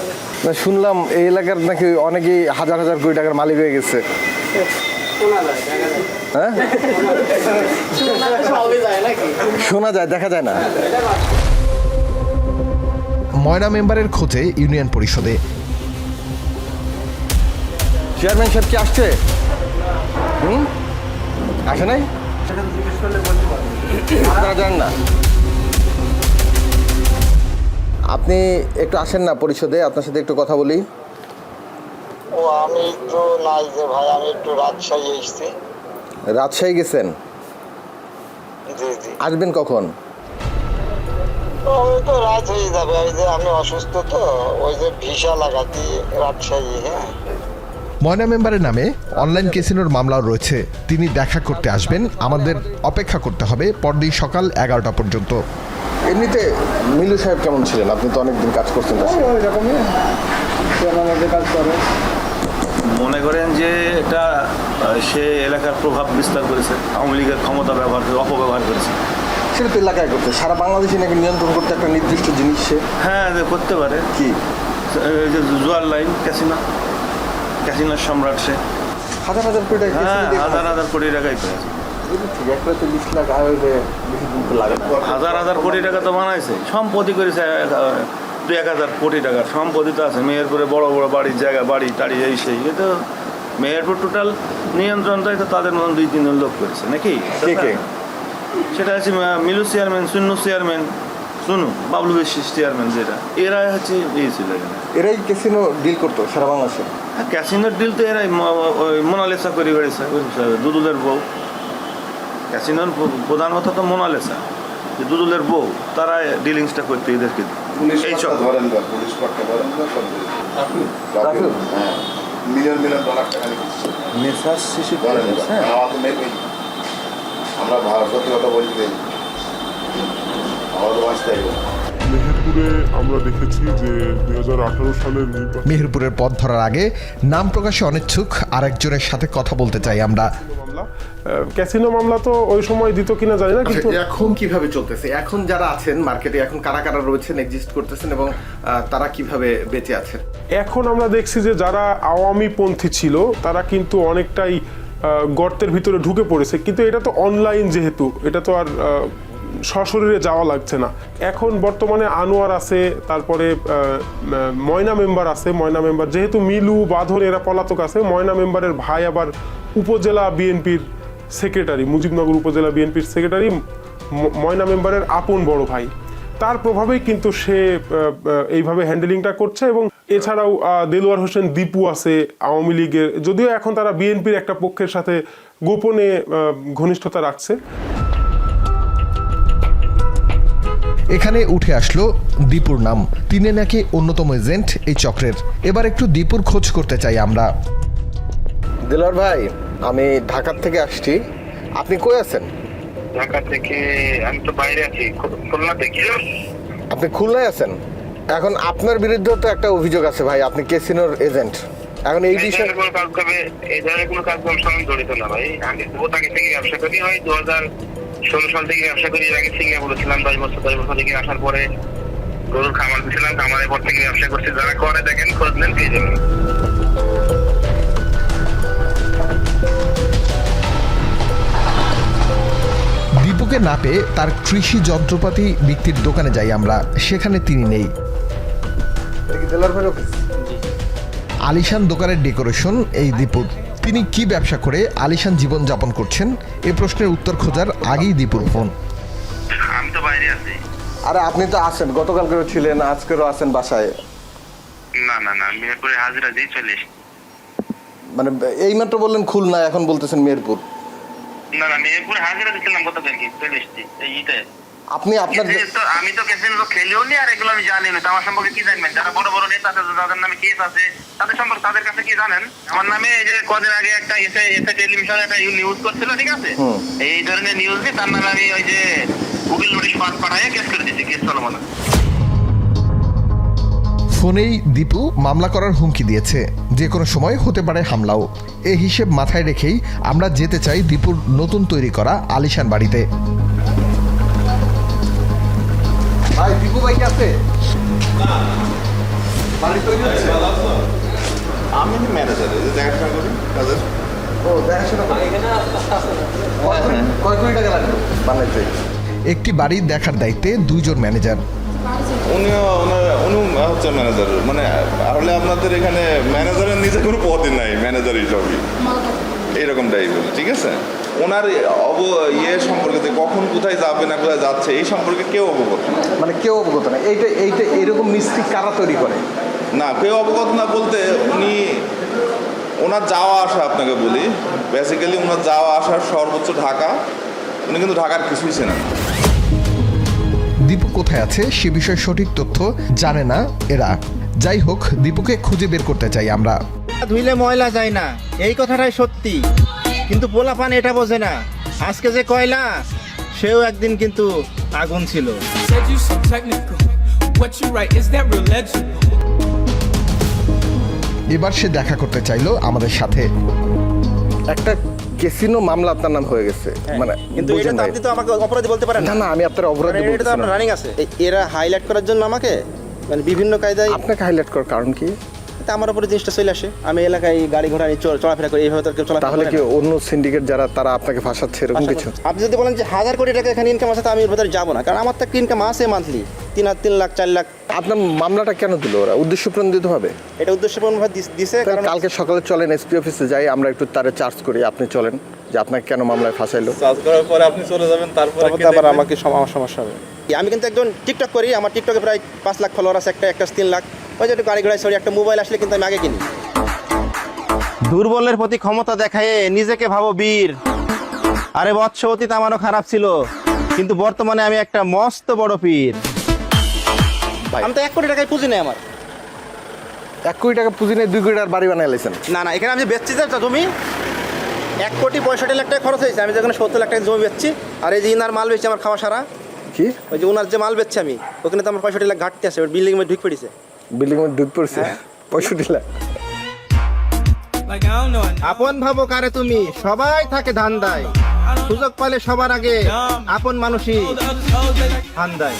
শুনলাম এই এলাকার নাকি অনেকেই হাজার হাজার কোটি টাকার মালিক হয়ে গেছে। হ্যাঁ, শোনা যায়, দেখা যায় না। ময়না মেম্বারের খোঁজে ইউনিয়ন পরিষদে। চেয়ারম্যান সাহেব কি আসছে? আসে নাই? আপনারা জানেন না? আপনি একটু আসেন না পরিষদে, আপনার সাথে একটু কথা বলি। ও আমি তো নাই যে ভাই, আমি একটু রাজশাহী এসেছি। রাজশাহী গেছেন? জি জি। আসবেন কখন? আমি তো রাত হয়ে যাবে, ওই যে আমি অসুস্থ তো, ওই যে ভিসা লাগাতি রাজশাহী। হ্যাঁ, ময়না মেম্বারের নামে অনলাইন ক্যাসিনোর মামলাও রয়েছে। তিনি দেখা করতে আসবেন, আমাদের অপেক্ষা করতে হবে পরদিন সকাল 11টা পর্যন্ত। এমনিতে মিলু সাহেব কেমন ছিলেন? আপনি তো অনেকদিন কাজ করছেন তার সাথে। ওই রকমই কাজ করে। মনে করেন যে এটা সে এলাকার প্রভাব বিস্তার করেছে, আওয়ামী লীগের ক্ষমতা ব্যবহার করে অপব্যবহার করেছে। সেটা তো এলাকায় করতে, সারা বাংলাদেশে নাকি নিয়ন্ত্রণ করতে একটা নির্দিষ্ট জিনিস সে। হ্যাঁ, যে করতে পারে। কি? এই যে জুয়ার লাইন, ক্যাসিনোর সম্রাট সে। হাজার হাজার কোটি টাকা। হ্যাঁ, হাজার হাজার কোটি টাকাই পেয়েছে। ঠিক, 1 লাখ আয় হইলে বেশি দিন তো লাগে না। হাজার হাজার কোটি টাকা তো বানাইছে, সম্পত্তি করেছে 2-1000 কোটি টাকার সম্পত্তি তো আছে। মেহেরপুরে বড় বড় বাড়ির জায়গা, বাড়ি টাড়ি এই সেই। এ তো মেহেরপুর টোটাল নিয়ন্ত্রণটাই তো তাদের মতন 2-3 জন লোক করেছে নাকি? সেটা হচ্ছে মিলু চেয়ারম্যান, সুন্নু চেয়ারম্যান, বাবলু বিশ্বাস চেয়ারম্যান, যেটা এরাই হচ্ছে এই ছিল। এরাই ক্যাসিনো ডিল করতো সারা বাংলাদেশে। হ্যাঁ, ক্যাসিনোর ডিল তো এরাই মোনালিসা করে বেড়েছে, দুদুলের বউ। ক্যাসিনোর প্রধান কথা তো মোনালিসা, যে দুদুলের বউ, তারা ডিলিংসটা করতে এদেরকে। এই সব মেহেরপুরে আমরা দেখেছি যে 2018 সালের নির্বাচন। মেহেরপুরের পথ ধরার আগে নাম প্রকাশে অনিচ্ছুক আরেকজনের সাথে কথা বলতে চাই আমরা। ক্যাসিনো মামলা তো ওই সময় দিত কিনা জানি না, কিন্তু এখন কিভাবে চলতেছে? এখন যারা আছেন মার্কেটে, এখন কারা কারা রয়েছেন, এক্সিস্ট করতেছেন এবং তারা কিভাবে বেঁচে আছেন? এখন আমরা দেখছি যে যারা আওয়ামী পন্থী ছিল তারা কিন্তু অনেকটাই গর্তের ভিতরে ঢুকে পড়েছে। কিন্তু এটা তো অনলাইন, যেহেতু এটা তো আর সশরীরে যাওয়া লাগছে না। এখন বর্তমানে আনোয়ার আছে, তারপরে ময়না মেম্বার আছে। ময়না মেম্বার যেহেতু মিলু, বাঁধন এরা পলাতক আছে, ময়না মেম্বারের ভাই আবার উপজেলা বিএনপির সেক্রেটারি, মুজিবনগর উপজেলা বিএনপির সেক্রেটারি, ময়না মেম্বারের আপন বড় ভাই। তার প্রভাবেই কিন্তু সে এইভাবে হ্যান্ডেলিংটা করছে। এবং এছাড়াও দেলোয়ার হোসেন দীপু আছে আওয়ামী লীগের, যদিও এখন তারা বিএনপির একটা পক্ষের সাথে গোপনে ঘনিষ্ঠতা রাখছে। এখানে উঠে আসলো দীপুর নাম। তিনি নাকি অন্যতম এজেন্ট এই চক্রের। এবার একটু দীপুর খোঁজ করতে চাই আমরা। দিলওয়ার ভাই, আমি ঢাকার থেকে আসছি, আপনি কই আছেন? ঢাকা থেকে আমি তো বাইরে আছি, খুলনা থেকে। আপনি খুলনায় আছেন? এখন আপনার বিরুদ্ধে তো একটা অভিযোগ আছে ভাই, আপনি ক্যাসিনোর এজেন্ট। এখন এই বিষয়ে এই ধরনের কোনো কাজকর্মের সঙ্গে জড়িত না ভাই। আমি বহুত আগে থেকে ব্যবসা করি, হয় 2016 সাল থেকে ব্যবসা করি। এর আগে সিঙ্গাপুরে ছিলাম 10 বছর থেকে আসার পরে গরুর খামার ছিলাম, খামারের পর থেকে ব্যবসা করছি। যারা করে দেখেন, খোঁজ নেন, পেয়ে যাবেন। দীপুকে না পেয়ে তার কৃষি যন্ত্রপাতি বিক্রির দোকানে যাই আমরা, সেখানে তিনি নেই। আলিশান দোকানের ডেকোরেশন এই দীপুর। তিনি কি ব্যবসা করে আলিশান জীবন যাপন করছেন, এ প্রশ্নের উত্তর খোঁজার আগেই দীপুর ফোন। আমি তো বাইরে আছি। আরে আপনি তো আছেন, গতকালকেও ছিলেন, আজকেরও আছেন বাসায়। না না না, মেহেরপুরে হাজিরা দিয়ে চলে এসেছি। মানে এইমাত্র বললেন খুলনা, এখন বলতেছেন মেহেরপুর। না না, মেহেরপুরে হাজিরা দিয়েছিলাম গতকালকে, চলে এসেছি। এইটাই আপনি আপনার আমি তো ক্যাসিনো খেলেও নি, আর এগুলো আমি জানি না। আমার সম্পর্কে কি জানবেন? যারা বড় বড় নেতা আছে, যাদের নামে কেস আছে, তাদের সম্পর্কে তাদের কাছে কি জানেন? আমার নামে এই যে কদিন আগে একটা এসে টেলিভিশনে একটা নিউজ করছিল, ঠিক আছে? এই ধরনের নিউজ দিয়ে তার নামে আমি ওই যে গুগল নোটিশ পাঠায় কেস করে দিয়েছি, কেস চলমান। ফোনেই দীপু মামলা করার হুমকি দিয়েছে, যে কোনো সময় হতে পারে হামলাও। এই হিসেব মাথায় রেখেই আমরা যেতে চাই দীপুর নতুন তৈরি করা আলিশান বাড়িতে। ভাই, দীপু ভাই কি আছে? বাড়ি তৈরি হচ্ছে? আমি ম্যানেজার, দেখাশোনা করি কাজের। ও, দেখাশোনা করি। কয় কোটি টাকা লাগবে বানাইতে? একটি বাড়ি দেখার দায়িত্বে 2 জন ম্যানেজার। উনি হচ্ছে ম্যানেজার, মানে আসলে আপনাদের এখানে ম্যানেজারের নিজে কোনো পদই নাই ম্যানেজার হিসাবে। এইরকম টাইপের, ঠিক আছে? ওনার ইয়ে সম্পর্কে যে কখন কোথায় যাবে না কোথায় যাচ্ছে এই সম্পর্কে কেউ অবগত না। মানে কেউ অবগত না। এইটা এরকম মিস্ত্রি কারা তৈরি করে? না, কেউ অবগত না বলতে উনি ওনার যাওয়া আসা আপনাকে বলি, বেসিক্যালি ওনার যাওয়া আসার সর্বোচ্চ ঢাকা, উনি কিন্তু ঢাকার কিছুই চেনেন না। দীপু কোথায় আছে সে বিষয়ে সঠিক তথ্য জানে না এরা। যাই হোক, দীপুকে খুঁজে বের করতে চাই আমরা। ধুইলে ময়লা যায় না, এই কথাটাই সত্যি, কিন্তু পোলাপান এটা বোঝে না। আজকে যে কয়লা, সেও একদিন কিন্তু আগুন ছিল। এবার সে দেখা করতে চাইলো আমাদের সাথে। একটা ক্যাসিনো মামলা আপনার নাম হয়ে গেছে, মানে কিন্তু এটা তো আপনি তো আমাকে অপরাধী বলতে পারেন না। না, আমি আপনার অপরাধী এটা তো বলতেছি আপনার না। রানিং আছে। এরা হাইলাইট করার জন্য আমাকে মানে বিভিন্ন কায়দায় আপনাকে হাইলাইট করার কারণ কি? তা আমার উপরে জিনিসটা চলে আসে। আমি এলাকায় গাড়ি ঘোড়া নিয়ে চলাফেরা করি, এইভাবে তো কেউ চলাফেরা তাহলে করে কি না। অন্য সিন্ডিকেট যারা তারা আপনাকে ফাঁসাচ্ছে এরকম কিছু? আপনি যদি বলেন যে 1000 কোটি টাকা এখানে ইনকাম আছে, তা আমি এর ভেতরে যাবো না, কারণ আমার তো একটা ইনকাম আছে মান্থলি 3 লাখ 4 লাখ। আপনার মামলাটা কেন দিল ওরা? উদ্দেশ্যপ্রণোদিত ভাবে? এটা উদ্দেশ্যপূর্ণভাবে দিছে। কারণ কালকে সকালে চলেন এসপি অফিসে যাই, আমরা একটু তারে চার্জ করি, আপনি চলেন যে আপনাকে কেন মামলায় ফাঁসাইলো। চার্জ করার পরে আপনি চলে যাবেন, তারপরে আবার আমাকে আমার সমস্যা হবে। আমি কিন্তু একজন টিকটক করি, আমার টিকটকে প্রায় 5 লাখ ফলোয়ার আছে, একটা 3 লাখ। ওই যে একটু গাড়ি ঘোড়ায় সরি, একটা মোবাইল আসলে কিন্তু আমি আগে কিনি। দুর্বলের প্রতি ক্ষমতা দেখায় নিজেকে ভাবো বীর। আরে বৎস, অতীত আমারও খারাপ ছিল, কিন্তু বর্তমানে আমি একটা মস্ত বড় পীর। আমি তো 1 কোটি টাকায় পুঁজি নেই আমার। 1 কোটি টাকা পুঁজি নেই, 2 কোটি টাকার বাড়ি বানাই লাইছেন? না না, এখানে আমি বেচছি যে জমি 1 কোটি 65 লাখ টাকা খরচ হয়েছে। আমি যেখানে 70 লাখ টাকা জমি বেচছি, আর এই যে ইনার মাল বেচছি আমার খাওয়া সারা। কি? ওই যে ওনার যে মাল বেচছি আমি, ওখানে তো আমার 65 লাখ ঘাটতি আছে। ওই বিল্ডিং এ ঢুক পড়েছে। বিল্ডিং এ ঢুক পড়ছে 65 লাখ। আপন ভাবো কারে তুমি, সবাই থাকে ধান্দায়। সুযোগ পালে সবার আগে আপন মানুষই ধান্দায়।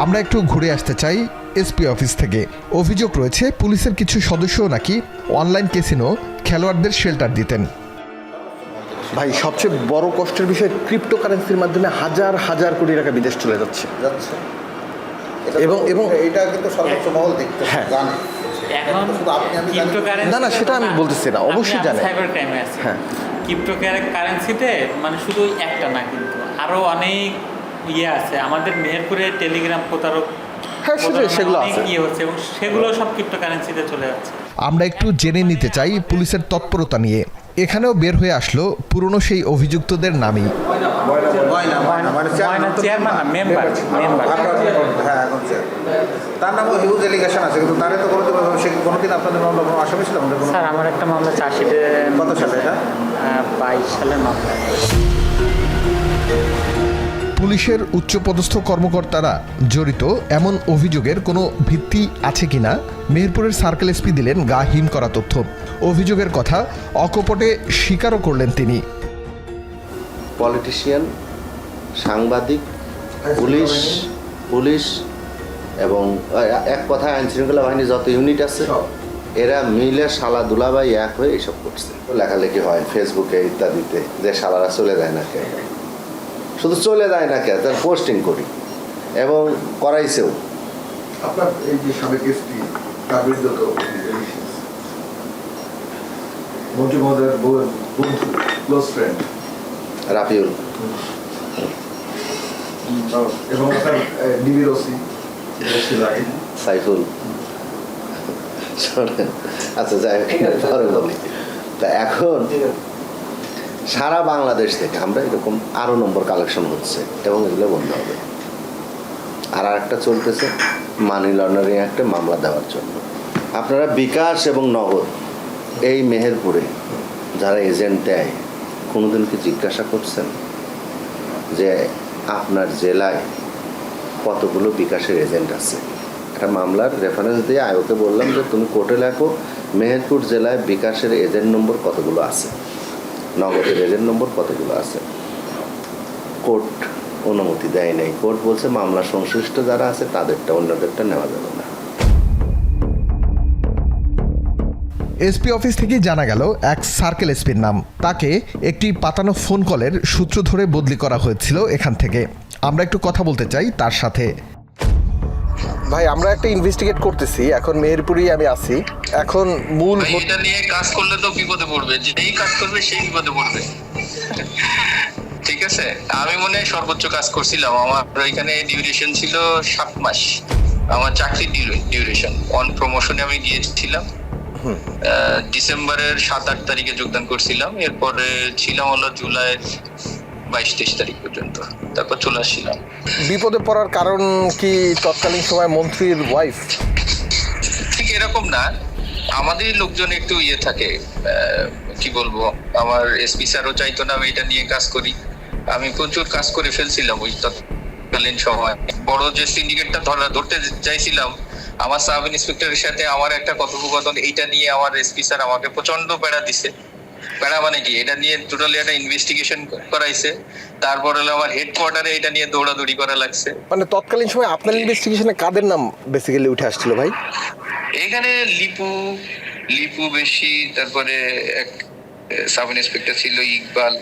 আমরা একটু ঘুরে আসতে চাই এসপি অফিস থেকে। অভিযোগ রয়েছে পুলিশের কিছু সদস্য নাকি অনলাইন ক্যাসিনো খেলোয়াড়দের শেল্টার দিতেন। ভাই, সবচেয়ে বড় কষ্টের বিষয় ক্রিপ্টোকারেন্সির মাধ্যমে হাজার হাজার কোটি টাকা বিদেশ চলে যাচ্ছে। এবং এটা কিন্তু সর্বোচ্চ মহল দেখতে জানে। এখন না না, সেটা আমি বলতেছি না, অবশ্যই জানে। সাইবার ক্রাইমে আছে। হ্যাঁ, ক্রিপ্টোকারেন্সিতে মানে শুধু একটা না, কিন্তু আরো অনেক ইয়ে আছে। আমাদের মেহেরপুরে টেলিগ্রাম প্রতারক সেগুলো অনেক আছে। ইয়ে হচ্ছে এবং সেগুলো সব ক্রিপ্টোকারেন্সিতে চলে যাচ্ছে। আমরা একটু জেনে নিতে চাই পুলিশের তৎপরতা নিয়ে। এখানেও বের হয়ে আসলো পুরনো সেই অভিযুক্তদের নামই। চেয়ারম্যান না, মেম্বার। হ্যাঁ, এখন তার নামও হিউজ এলিগেশন আছে, কিন্তু তারে তো কোনোদিন আপনাদের মামলা কোনো আসামি ছিল? স্যার, আমার একটা মামলা চার্জশিটে। কত সালে এটা? 22 সালের মামলা। পুলিশের উচ্চপদস্থ কর্মকর্তারা জড়িত এমন অভিযোগের কোনো ভিত্তি আছে কিনা মেহেরপুরের সার্কেল এসপি দিলেন গা হিম করা তথ্য। অভিযোগের কথা অকপটে স্বীকারও করলেন তিনি। পলিটিশিয়ান, সাংবাদিক, পুলিশ এবং এক কথায় আইন শৃঙ্খলা বাহিনী যত ইউনিট আছে, এরা মিলে শালা দুলাভাই এক হয়ে এইসব করছে। লেখালেখি হয় ফেসবুকে ইত্যাদিতে যে শালারা চলে যায় না কে, শুধু চলে যায় না কে, তার পোস্টিং করি এবং করাইছেও। আপনার এই যে সাবেক এসপি, তার বিরুদ্ধে তো মন্ত্রী মহোদয়ের বন্ধু, ক্লোজ ফ্রেন্ড রাফিউল এবং আপনার ডিবির ওসি সাইফুল। আচ্ছা, যাই হোক, পরে বলি। তা এখন সারা বাংলাদেশ থেকে আমরা এরকম আরো নম্বর কালেকশন হচ্ছে এবং এগুলো বন্ধ হবে। আর একটা চলতেছে মানি লন্ডারিং একটা মামলা দেওয়ার জন্য। আপনারা বিকাশ এবং নগদ এই মেহেরপুরে যারা এজেন্ট দেয়, কোনোদিন কি জিজ্ঞাসা করছেন যে আপনার জেলায় কতগুলো বিকাশের এজেন্ট আছে? একটা মামলার রেফারেন্স দিয়ে আয়োকে বললাম যে তুমি কোর্টে লেখো মেহেরপুর জেলায় বিকাশের এজেন্ট নম্বর কতগুলো আছে, নগদের এজেন্ট নম্বর কতগুলো আছে। কোর্ট অনুমতি দেয় নাই। কোর্ট বলছে মামলা সংশ্লিষ্ট যারা আছে তাদেরটা, অন্যদেরটা নেওয়া যাবে না। এসপি অফিস থেকে জানা গেল এক সার্কেল এসপির নাম। তাকে একটি পাতানো ফোন কলের সূত্র ধরে বদলি করা হয়েছিল এখান থেকে। আমরা একটু কথা বলতে চাই তার সাথে। ভাই আমরা একটা ইনভেস্টিগেট করতেছি, এখন মেহেরপুরেই আমি আছি। এখন মূল এটা নিয়ে কাজ করলে তো বিপদে পড়বে, যেই কাজ করবে সেই বিপদে পড়বে। ঠিক আছে, আমি মনে হয় সর্বোচ্চ কাজ করছিলাম, আমার ওইখানে ডিউরেশন ছিল 7 মাস, আমার চাকরির ডিউরেশন। অন প্রমোশনে আমি গিয়েছিলাম ডিসেম্বরের 7-8 তারিখে যোগদান করছিলাম, এরপরে ছিলাম হলো জুলাইয়ের 22-23 তারিখ পর্যন্ত, তারপর চলে আসছিলাম। বিপদে পড়ার কারণ কি তৎকালীন সময় মন্ত্রীর ওয়াইফ? ঠিক এরকম না, আমাদের লোকজন একটু ইয়ে থাকে, কি বলবো, আমার এসপি স্যারও চাইতো না আমি এটা নিয়ে কাজ করি। আমি প্রচুর কাজ করে ফেলছিলাম ওই তৎকালীন সময়। বড় যে সিন্ডিকেটটা ধরতে চাইছিলাম, আমার সাব ইন্সপেক্টরের সাথে আমার একটা কথোপকথন এইটা নিয়ে আমার এসপি স্যার আমাকে প্রচন্ড প্যারা দিছে। প্যারা মানে কি, এটা নিয়ে টোটালি একটা ইনভেস্টিগেশন করাইছে, তারপর হলো আমার হেডকোয়ার্টারে এটা নিয়ে দৌড়াদৌড়ি করা লাগছে। মানে তৎকালীন সময় আপনার ইনভেস্টিগেশনে কাদের নাম বেসিক্যালি উঠে আসছিল ভাই? এখানে লিপু বেশি, তারপরে এক সাব ইন্সপেক্টর ছিল ইকবাল,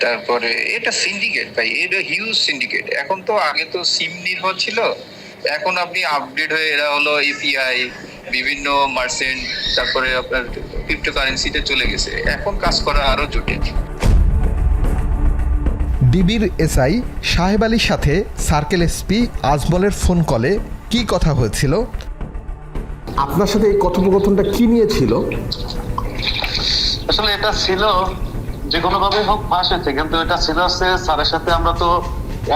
তারপরে এটা সিন্ডিকেট ভাই, এটা হিউজ সিন্ডিকেট। এখন তো আগে তো সিম নির্ভর ছিল, এখন আপনি আপডেট হয়ে এরা হলো এপিআই, বিভিন্ন মার্চেন্ট, তারপরে আপনার ক্রিপ্টোকারেন্সিতে চলে গেছে, এখন কাজ করা আরো জটিল। ডিবির এসআই সাহেব আলীর সাথে সার্কেল এসপি আজমলের ফোন কলে কি কথা হয়েছিল, আপনার সাথে এই কথোপকথনটা কি নিয়ে ছিল? আসলে এটা ছিল যে কোনো ভাবে হোক ফাঁস হয়েছে, কিন্তু এটা ছিল হচ্ছে স্যারের সাথে আমরা তো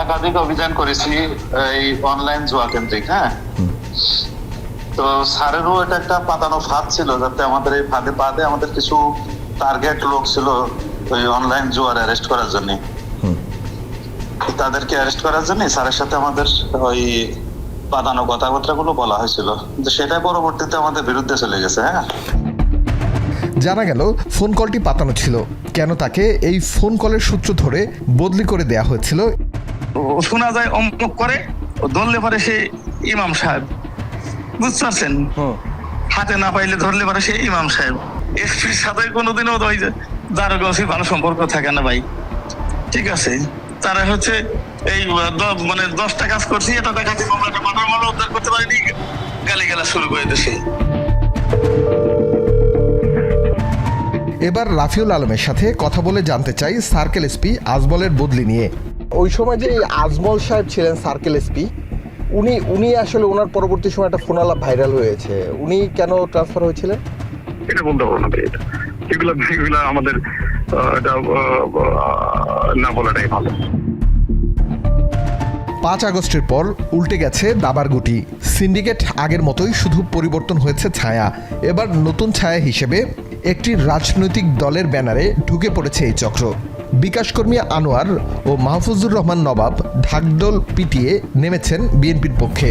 একাধিক অভিযান করেছি এই অনলাইন জুয়া কেন্দ্রিক। হ্যাঁ, তো স্যারেরও এটা একটা পাতানো ফাঁদ ছিল, যাতে আমাদের এই ফাঁদে পাতে আমাদের কিছু টার্গেট লোক ছিল ওই অনলাইন জুয়ার অ্যারেস্ট করার জন্য। তাদেরকে অ্যারেস্ট করার জন্য স্যারের সাথে আমাদের ওই পাতানো কথাবার্তাগুলো বলা হয়েছিল, কিন্তু সেটাই পরবর্তীতে আমাদের বিরুদ্ধে চলে গেছে। হ্যাঁ, জানা গেল ফোন কলটি পাতানো ছিল, কেন তাকে এই ফোন কলের সূত্র ধরে বদলি করে দেয়া হয়েছিল। শোনা যায় অমুক করে, ধরলে পরে সে ইমাম সাহেব, বুঝতে পারছেন, হাতে না পাইলে ধরলে পরে সে ইমাম সাহেব। এসপির সাথে কোনোদিনও ওই দারোগা ভালো সম্পর্ক থাকে না ভাই, ঠিক আছে। তারা হচ্ছে এই মানে 10টা কাজ করছি, এটা দেখাচ্ছি মামলাটা মামলা উদ্ধার করতে পারিনি, গালিগালা শুরু করে দিয়েছে। এবার রাফিউল আলমের সাথে কথা বলে জানতে চাই সার্কেল এসপি আজমলের বদলি নিয়ে। ওই সময় যে আজমল সাহেব ছিলেন সার্কেল এসপি, উনি আসলে ওনার পরবর্তী সময় একটা ফোন আলাপ ভাইরাল হয়েছে, উনি কেন ট্রান্সফার হয়েছিলেন? এটা বলতে পারবো না, এগুলো আমাদের এটা না বলাটাই ভালো। 5 আগস্টের পর উল্টে গেছে দাবার গুটি। সিন্ডিকেট আগের মতোই, শুধু পরিবর্তন হয়েছে ছায়া। এবার নতুন ছায়া হিসেবে একটি রাজনৈতিক দলের ব্যানারে ঢুকে পড়েছে এই চক্র। বিকাশকর্মী আনোয়ার ও মাহফুজুর রহমান নবাব ঢাকঢোল পিটিয়ে নেমেছেন বিএনপির পক্ষে।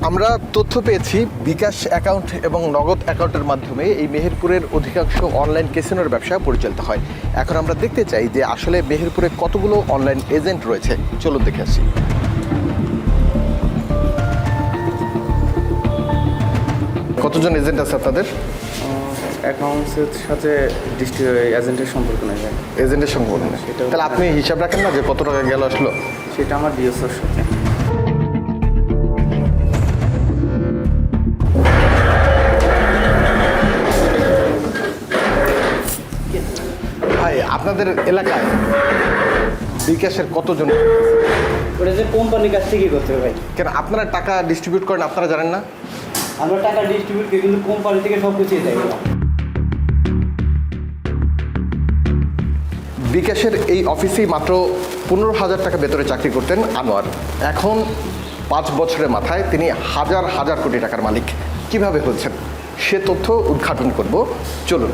আমরা তথ্য পেয়েছি বিকাশ অ্যাকাউন্ট এবং নগদ অ্যাকাউন্টের মাধ্যমে এই মেহেরপুরের অধিকাংশ অনলাইন ক্যাসিনোর ব্যবসা পরিচালিত হয়। এখন আমরা দেখতে চাই যে আসলে মেহেরপুরে কতগুলো অনলাইন এজেন্ট রয়েছে, চলুন দেখে আসি। কতজন এজেন্ট আছে আপনাদের? অ্যাকাউন্টসের সাথে এজেন্টের সম্পর্ক নেই। এজেন্টের সম্পর্ক নেই, তাহলে আপনি হিসাব রাখেন না যে কত টাকা গেল আসলো? সেটা আমার ডিএসওর সাথে। ভাই, আপনাদের এলাকায় বিকাশের কতজন? ওটা যে কোম্পানির কাছ থেকে করতে হবে ভাই। কেন আপনারা টাকা ডিস্ট্রিবিউট করেন, আপনারা জানেন না? আমরা টাকা ডিস্ট্রিবিউট করি, কিন্তু কোম্পানি থেকে সব কিছুই দেয়। বিকাশের এই অফিসেই মাত্র 15,000 টাকা বেতনে চাকরি করতেন আনোয়ার। এখন 5 বছরের মাথায় তিনি হাজার হাজার কোটি টাকার মালিক। কিভাবে হচ্ছেন সে তথ্য উদ্ঘাটন করব, চলুন।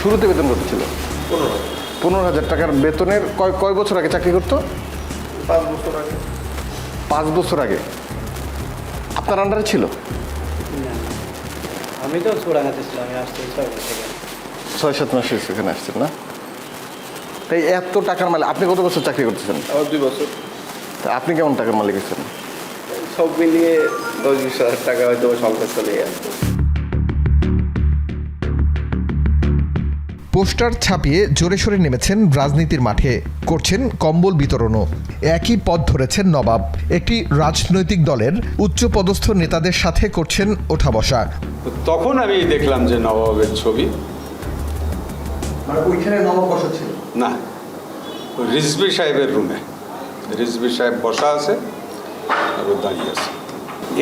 শুরুতে বেতন কত ছিল? 15,000 টাকার বেতনের কয় বছর আগে চাকরি করতো? 5 বছর আগে। 5 বছর আগে আপনার আন্ডারে ছিল? আমি তো চূড়াঙ্গাতে ছিলাম, আমি আসছি 6 বছর থেকে। 6-7 মাস এখানে আসছেন না? তাই এত টাকার মালিক আপনি কত বছর চাকরি করতেছেন? আমার 2 বছর। তা আপনি কেমন টাকার মালিক হচ্ছেন? সব মিলিয়ে 10-20 হাজার টাকা হয়তো সংসার চলে যায়। পোস্টার ছাপিয়ে জোরে সোরে নেমেছেন রাজনীতির মাঠে, করছেন কম্বল বিতরণও। একই পথ ধরেছেন নবাব, একটি রাজনৈতিক দলের উচ্চপদস্থ নেতাদের সাথে করছেন ওঠা বসা। তখন আমি দেখলাম যে নবাবের ছবি। ওইখানে নবাব বসা ছিল না, রিজভী সাহেবের রুমে রিজভী সাহেব বসা আছে আর ও দাঁড়িয়ে আছে।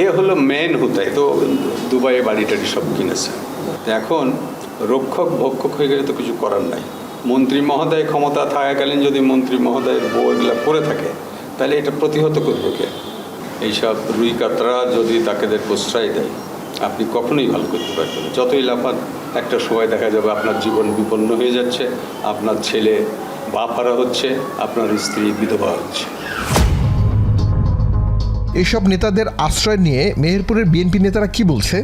এ হলো মেন হুতাই, তো দুবাইয়ে বাড়ি টাড়ি সব কিনেছে। এখন রক্ষক ভক্ষক হয়ে গেলে তো কিছু করার নাই। মন্ত্রী মহোদয় ক্ষমতা থাকাকালীন যদি মন্ত্রী মহোদয়ের বউ এগুলো করে থাকে, তাহলে এটা প্রতিহত করবে কে? এইসব রুই কাতরা যদি তাকেদের প্রশ্রয় দেয়, আপনি কখনোই ভালো করতে পারবেন। যতই লাফান, একটা সময় দেখা যাবে আপনার জীবন বিপন্ন হয়ে যাচ্ছে, আপনার ছেলে বাপারা হচ্ছে, আপনার স্ত্রী বিধবা হচ্ছে। এসব নেতাদের আশ্রয় নিয়ে মেহেরপুরের বিএনপি নেতারা কি বলছে?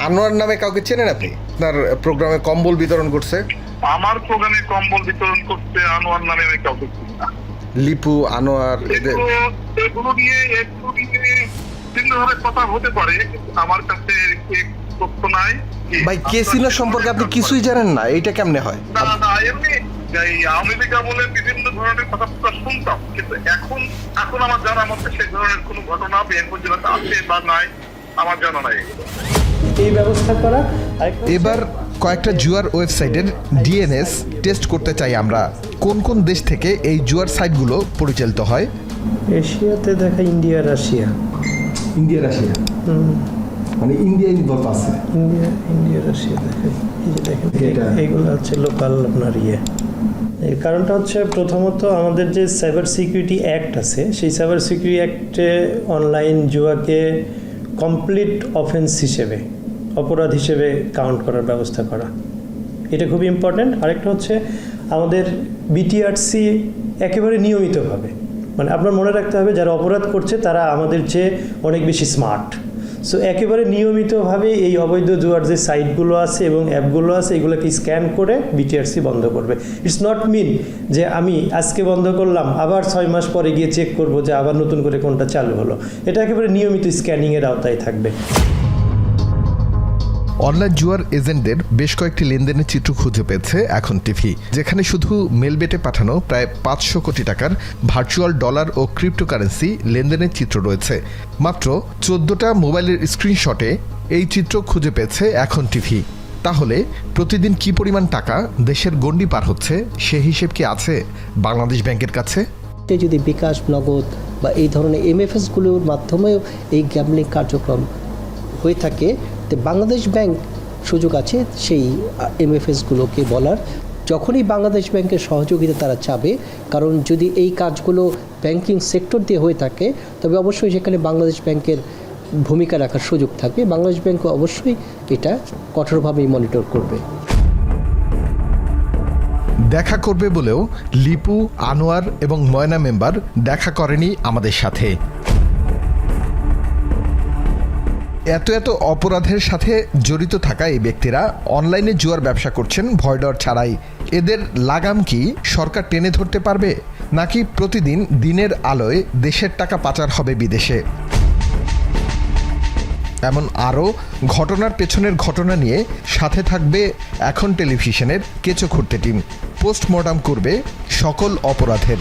আনোয়ার নামে কাউকে চেনেন আপনি? তার প্রোগ্রামে কম্বল বিতরণ করছে। আমার প্রোগ্রামে কম্বল বিতরণ করতে আনোয়ার নামে আমি কাউকে চিনি না। লিপু, আনোয়ার, এগুলো নিয়ে ভিন্নভাবে কথা হতে পারে, কিন্তু আমার কাছে তথ্য নাই। ভাই, কেসিনো সম্পর্কে আপনি কিছুই জানেন না? এইটা কেমনে হয়? না, এমনি আওয়ামী লীগ আমলে বিভিন্ন ধরনের কথাবার্তা শুনতাম, কিন্তু এখন আমার জানা মতে সেই ধরনের কোনো ঘটনা বিএনপি জেলাতে আছে বা নাই আমার জানা নাই। এই ব্যবস্থা করা। এবার কয়েকটা জুয়ার ওয়েবসাইটের ডিএনএস টেস্ট করতে চাই আমরা। কোন কোন দেশ থেকে এই জুয়ার সাইটগুলো পরিচালিত হয়? এশিয়াতে দেখা ইন্ডিয়া, রাশিয়া। ইন্ডিয়া, রাশিয়া, মানে ইন্ডিয়া ইনভলভ আছে। ইন্ডিয়া রাশিয়া দেখায়। এই যে দেখেন, এইগুলো হচ্ছে লোকাল আপনার এর কারণটা হচ্ছে প্রথমত আমাদের যে সাইবার সিকিউরিটি অ্যাক্ট আছে, সেই সাইবার সিকিউরিটি অ্যাক্টে অনলাইন জুয়াকে কমপ্লিট অফেন্স হিসেবে, অপরাধ হিসেবে কাউন্ট করার ব্যবস্থা করা, এটা খুবই ইম্পর্ট্যান্ট। আরেকটা হচ্ছে আমাদের বিটিআরসি একেবারে নিয়মিতভাবে, মানে আপনার মনে রাখতে হবে যারা অপরাধ করছে তারা আমাদের চেয়ে অনেক বেশি স্মার্ট। সো একেবারে নিয়মিতভাবে এই অবৈধ জুয়ার যে সাইটগুলো আছে এবং অ্যাপগুলো আছে, এগুলোকে স্ক্যান করে বিটিআরসি বন্ধ করবে। ইটস নট মিন যে আমি আজকে বন্ধ করলাম, আবার 6 মাস পরে গিয়ে চেক করব যে আবার নতুন করে কোনটা চালু হলো। এটা একেবারে নিয়মিত স্ক্যানিংয়ের আওতায় থাকবে। অনলাইন জুয়ার এজেন্টদের বেশ কয়েকটি লেনদেনের চিত্র খুঁজে পেয়েছে এখন টিভি, যেখানে শুধু মেলবেটে পাঠানো প্রায় 500 কোটি টাকার ভার্চুয়াল ডলার ও ক্রিপ্টোকারেন্সি লেনদেনের চিত্র রয়েছে। মাত্র 14টা মোবাইলের স্ক্রিনশটে এই চিত্র খুঁজে পেয়েছে এখন টিভি। তাহলে প্রতিদিন কি পরিমাণ টাকা দেশের গণ্ডি পার হচ্ছে, সে হিসেব কি আছে বাংলাদেশ ব্যাংকের কাছে? যদি বিকাশ, নগদ বা এই ধরনের এমএফএসগুলোর মাধ্যমেও এই গ্যামলিং কার্যক্রম হয়ে থাকে, তো বাংলাদেশ ব্যাংক সুযোগ আছে সেই এমএফএসগুলোকে বলার, যখনই বাংলাদেশ ব্যাংকের সহযোগিতা তারা চাবে। কারণ যদি এই কাজগুলো ব্যাংকিং সেক্টর দিয়ে হয়ে থাকে, তবে অবশ্যই সেখানে বাংলাদেশ ব্যাংকের ভূমিকা রাখার সুযোগ থাকবে। বাংলাদেশ ব্যাংকও অবশ্যই এটা কঠোরভাবেই মনিটর করবে। দেখা করবে বলেও লিপু, আনোয়ার এবং ময়না মেম্বার দেখা করেনি আমাদের সাথে। এত অপরাধের সাথে জড়িত থাকা এই ব্যক্তিরা অনলাইনে জুয়ার ব্যবসা করছেন ভয় ডর ছাড়াই। এদের লাগাম কি সরকার টেনে ধরতে পারবে, নাকি প্রতিদিন দিনের আলোয় দেশের টাকা পাচার হবে বিদেশে? এমন আরও ঘটনার পেছনের ঘটনা নিয়ে সাথে থাকবে এখন টেলিভিশনের কেঁচো খুঁড়তে টিম। পোস্টমর্টম করবে সকল অপরাধের।